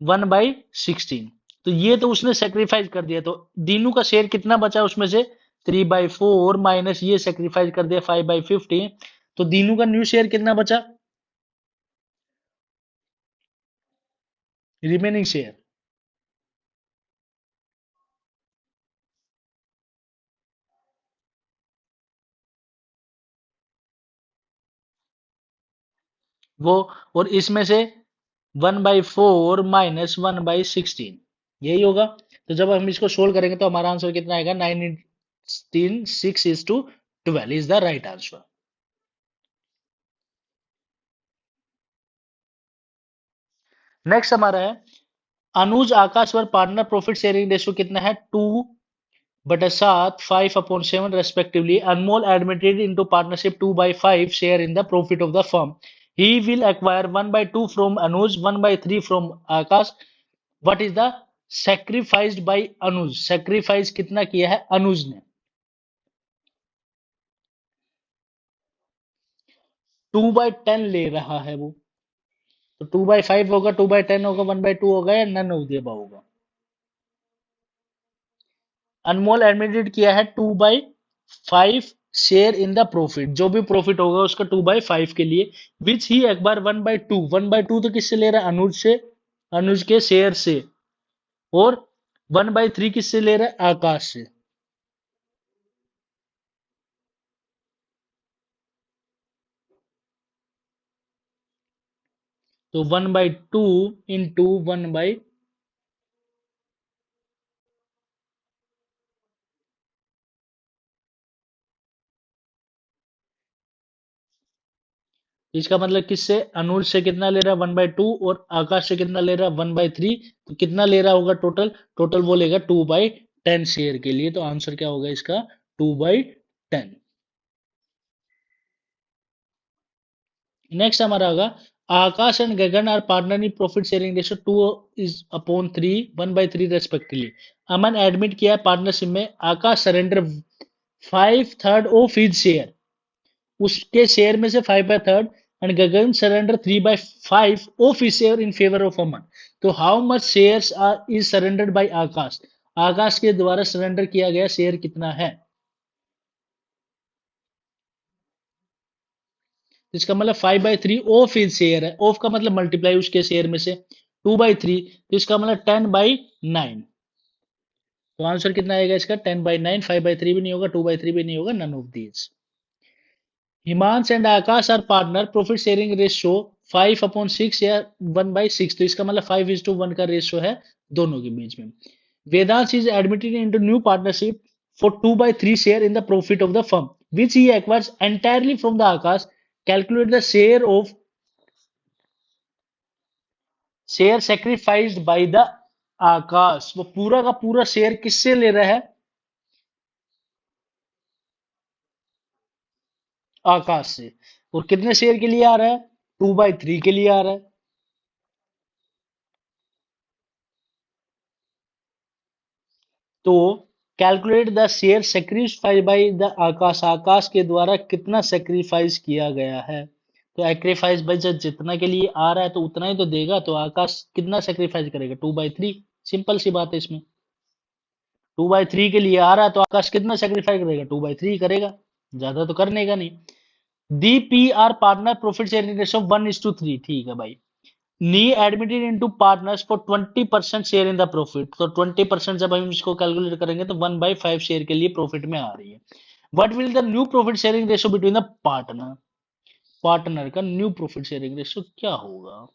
1/16। तो ये तो उसने सेक्रीफाइस कर दिया। तो दीनू का शेयर कितना बचा उसमें से? 3/4 माइनस ये सेक्रीफाइस कर दिया 5/15। तो दीनू का न्यू शेयर कितना बचा? Remaining share. वो, और इसमें से 1/4 माइनस 1/16, यही होगा। तो जब हम इसको सोल्व करेंगे तो हमारा आंसर कितना आएगा? 9:6:12 is the right answer. Next हमारा है अनुज आकाश वर पार्टनर प्रॉफिट शेयरिंग रेशियो कितना है? 2/7, 5/7 respectively. Anmol admitted into partnership 2/5 share in the profit of the firm. He will acquire 1/2 from Anuj, 1/3 from Akash. What is the sacrificed by Anuj? Sacrifice कितना किया है अनुज ने? 2/10 ले रहा है वो। तो 2/5 होगा, 2/10 होगा, 1/2 होगा, या नन ऑफ द अबव होगा? अनमोल एडमिटेड किया है 2/5 शेयर इन द प्रॉफिट, जो भी प्रॉफिट होगा उसका 2/5 के लिए। विच ही एक बार 1/2, 1/2 तो किससे ले रहा है? अनुज से, अनुज के शेयर से। और 1/3 किससे ले रहा है? आकाश से। तो 1/2 इंटू 1/, इसका मतलब किससे? अनुज से कितना ले रहा है? 1/2, और आकाश से कितना ले रहा है? 1/3। तो कितना ले रहा होगा टोटल? टोटल वो लेगा 2/10 शेयर के लिए। तो आंसर क्या होगा इसका? 2/10। नेक्स्ट हमारा होगा Akash and Gagan are partner in profit sharing ratio 2:3, 1/3 respectively. Aman admit किया है पार्टनरशिप में। Akash surrender 5/3 of his share, उसके शेयर में से 5/3, and Gagan surrender 3/5 of his share in favour of Aman. तो how much shares are is surrendered by Akash? Akash के द्वारा सरेंडर किया गया शेयर कितना है? इसका मतलब 5/3 ऑफ हिज शेयर है। ऑफ का मतलब मल्टीप्लाई उसके शेयर में से 2/3, तो इसका मतलब 10/9। तो आंसर कितना आएगा इसका? 10/9। 5/3 भी नहीं होगा, 2/3 भी नहीं होगा, none of these. Himansh and Akash are partner profit sharing ratio 5/6 या 1/6। तो इसका मतलब 5:1 का रेशियो है दोनों के बीच में। Vedansh is admitted into new partnership for 2/3 share in the profit of the firm which he acquires entirely from the Akash. Calculate the share sacrificed by the Akash. वो पूरा का पूरा शेयर किससे ले रहा है? आकाश से। और कितने शेयर के लिए आ रहा है? 2/3 के लिए आ रहा है। तो calculate the share sacrifice by the Akash, Akash के द्वारा कितना सेक्रीफाइस किया गया है? तो एक्रीफाइस बाय जितना के लिए आ रहा है तो उतना ही तो देगा। तो आकाश कितना सेक्रीफाइस करेगा? 2/3। सिंपल सी बात है इसमें। 2/3 के लिए आ रहा है तो आकाश कितना सेक्रीफाइस करेगा? 2/3 करेगा, ज्यादा तो करने का नहीं। D P are partner profit sharing ratio 1:3। ठीक है भाई। नी admitted into partners for 20% share in the profit. तो 20% जब हम इसको कैलकुलेट करेंगे तो 1/5 शेयर के लिए प्रॉफिट में आ रही है। What will the new profit sharing ratio between the partner, partner का न्यू प्रॉफिट शेयरिंग रेशियो क्या होगा?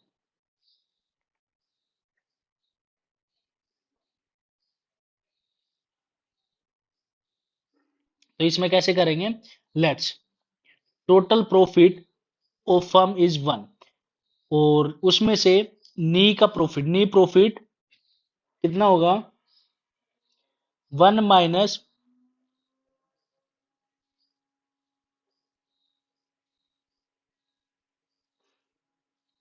तो इसमें कैसे करेंगे? Let's, total profit of firm is 1, और उसमें से नी का प्रॉफिट, नी प्रॉफिट कितना होगा? 1 माइनस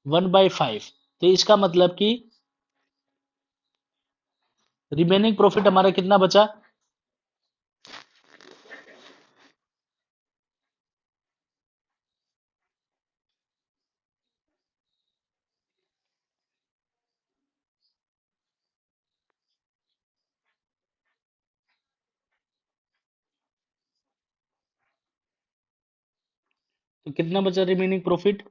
1/5। तो इसका मतलब कि रिमेनिंग प्रॉफिट हमारा कितना बचा? तो कितना बचा रिमेनिंग प्रॉफिट?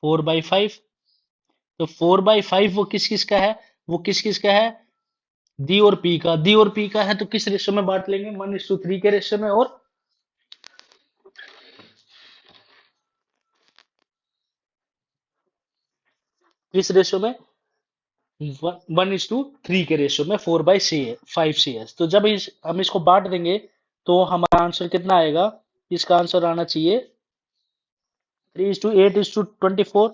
4/5। तो 4/5 वो किस किस का है? वो किस किस का है? डी और पी का। डी और पी का है तो किस रेशियो में बांट लेंगे? 1:3 के रेशियो में। और किस रेशियो में? 1:3 के रेशियो में, 4/5 शेयर्स। तो जब हम इसको बांट देंगे तो हमारा आंसर कितना आएगा? इसका आंसर आना चाहिए 3:8:24।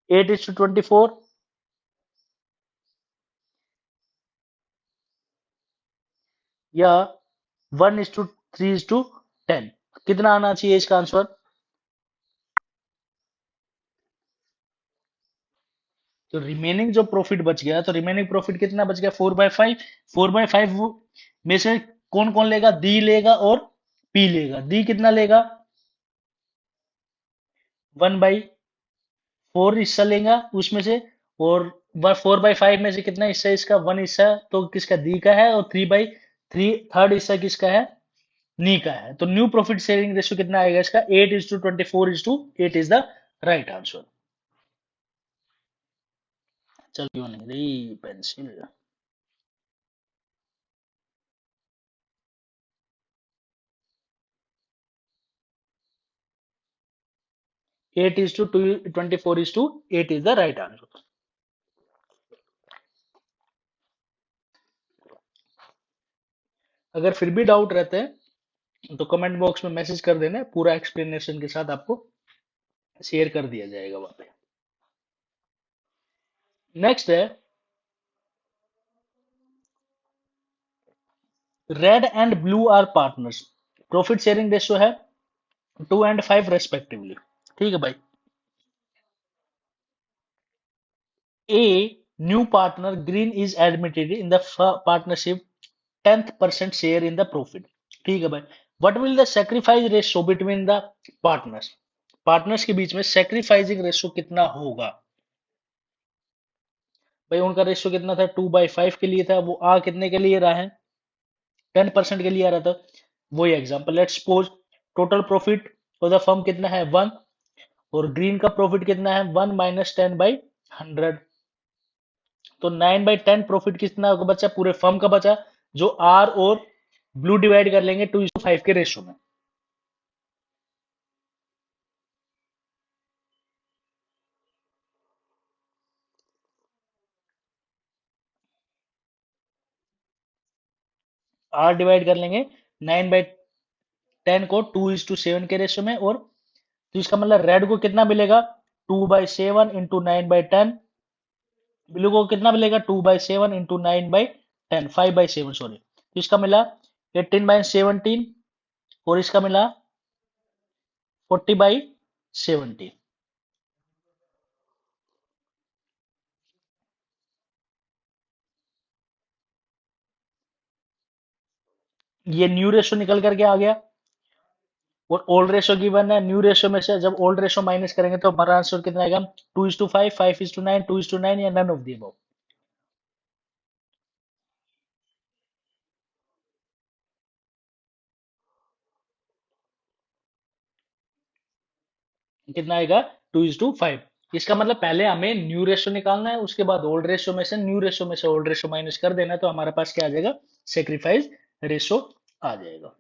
8:24 या 1:3:10। कितना आना चाहिए इसका आंसर? तो रिमेनिंग जो प्रॉफिट बच गया, तो रिमेनिंग प्रॉफिट कितना बच गया? 4/5। 4/5 में से कौन कौन लेगा? डी लेगा और पी लेगा। डी कितना लेगा? 1/4 हिस्सा लेगा उसमें से। और 4/5 में से कितना हिस्सा है इसका? 1 हिस्सा तो किसका? डी का है। और 3/3 थर्ड हिस्सा किसका है? नी का है। तो न्यू प्रॉफिट शेयरिंग रेशियो कितना आएगा इसका? 8:24:8 इज द राइट आंसर। चल क्यों नहीं रही pencil? 8:24:8 is the right answer. अगर फिर भी डाउट रहते हैं तो कमेंट बॉक्स में मैसेज कर देना, पूरा एक्सप्लेनेशन के साथ आपको शेयर कर दिया जाएगा वहां पे। नेक्स्ट है, red and blue are partners, profit sharing ratio है 2 and 5 रेस्पेक्टिवली। ठीक है भाई। A new partner green is admitted in the partnership 10th% share in the profit। ठीक है भाई। What will the sacrifice ratio between the partners? Partners के बीच में सेक्रीफाइसिंग रेशियो कितना होगा? भाई उनका रेशियो कितना था? 2/5 के लिए था। वो आ कितने के लिए रहा है? 10% के लिए आ रहा था। वही example, let's suppose total profit for the firm कितना है? 1। और ग्रीन का प्रॉफिट कितना है? 1 माइनस 10/100। तो 9/10 प्रॉफिट कितना का बचा? पूरे फर्म का बचा, जो आर और ब्लू डिवाइड कर लेंगे 2:5 के रेशियो में। आर डिवाइड कर लेंगे 9/10 को 2:7 के रेशियो में। और तो इसका मतलब रेड को कितना मिलेगा? 2/7 इंटू 9/10। ब्लू को कितना मिलेगा? 2/7 इंटू 9/10, 5/7 सॉरी। तो इसका मिला 18/17। और इसका मिला 40/17। ये न्यू रेशियो निकल करके आ गया। और ओल्ड रेशियो गिवन है। न्यू रेशियो में से जब ओल्ड रेशियो माइनस करेंगे तो हमारा आंसर कितना आएगा? 2:5, 5:9, 2:9 या नन ऑफ दी अबव। कितना आएगा 2:5। इसका मतलब पहले हमें न्यू रेशो निकालना है, उसके बाद ओल्ड रेशो में से न्यू रेशो में से ओल्ड रेशो माइनस कर देना है, तो हमारे पास क्या आ जाएगा सेक्रीफाइस रेशो आ जाएगा।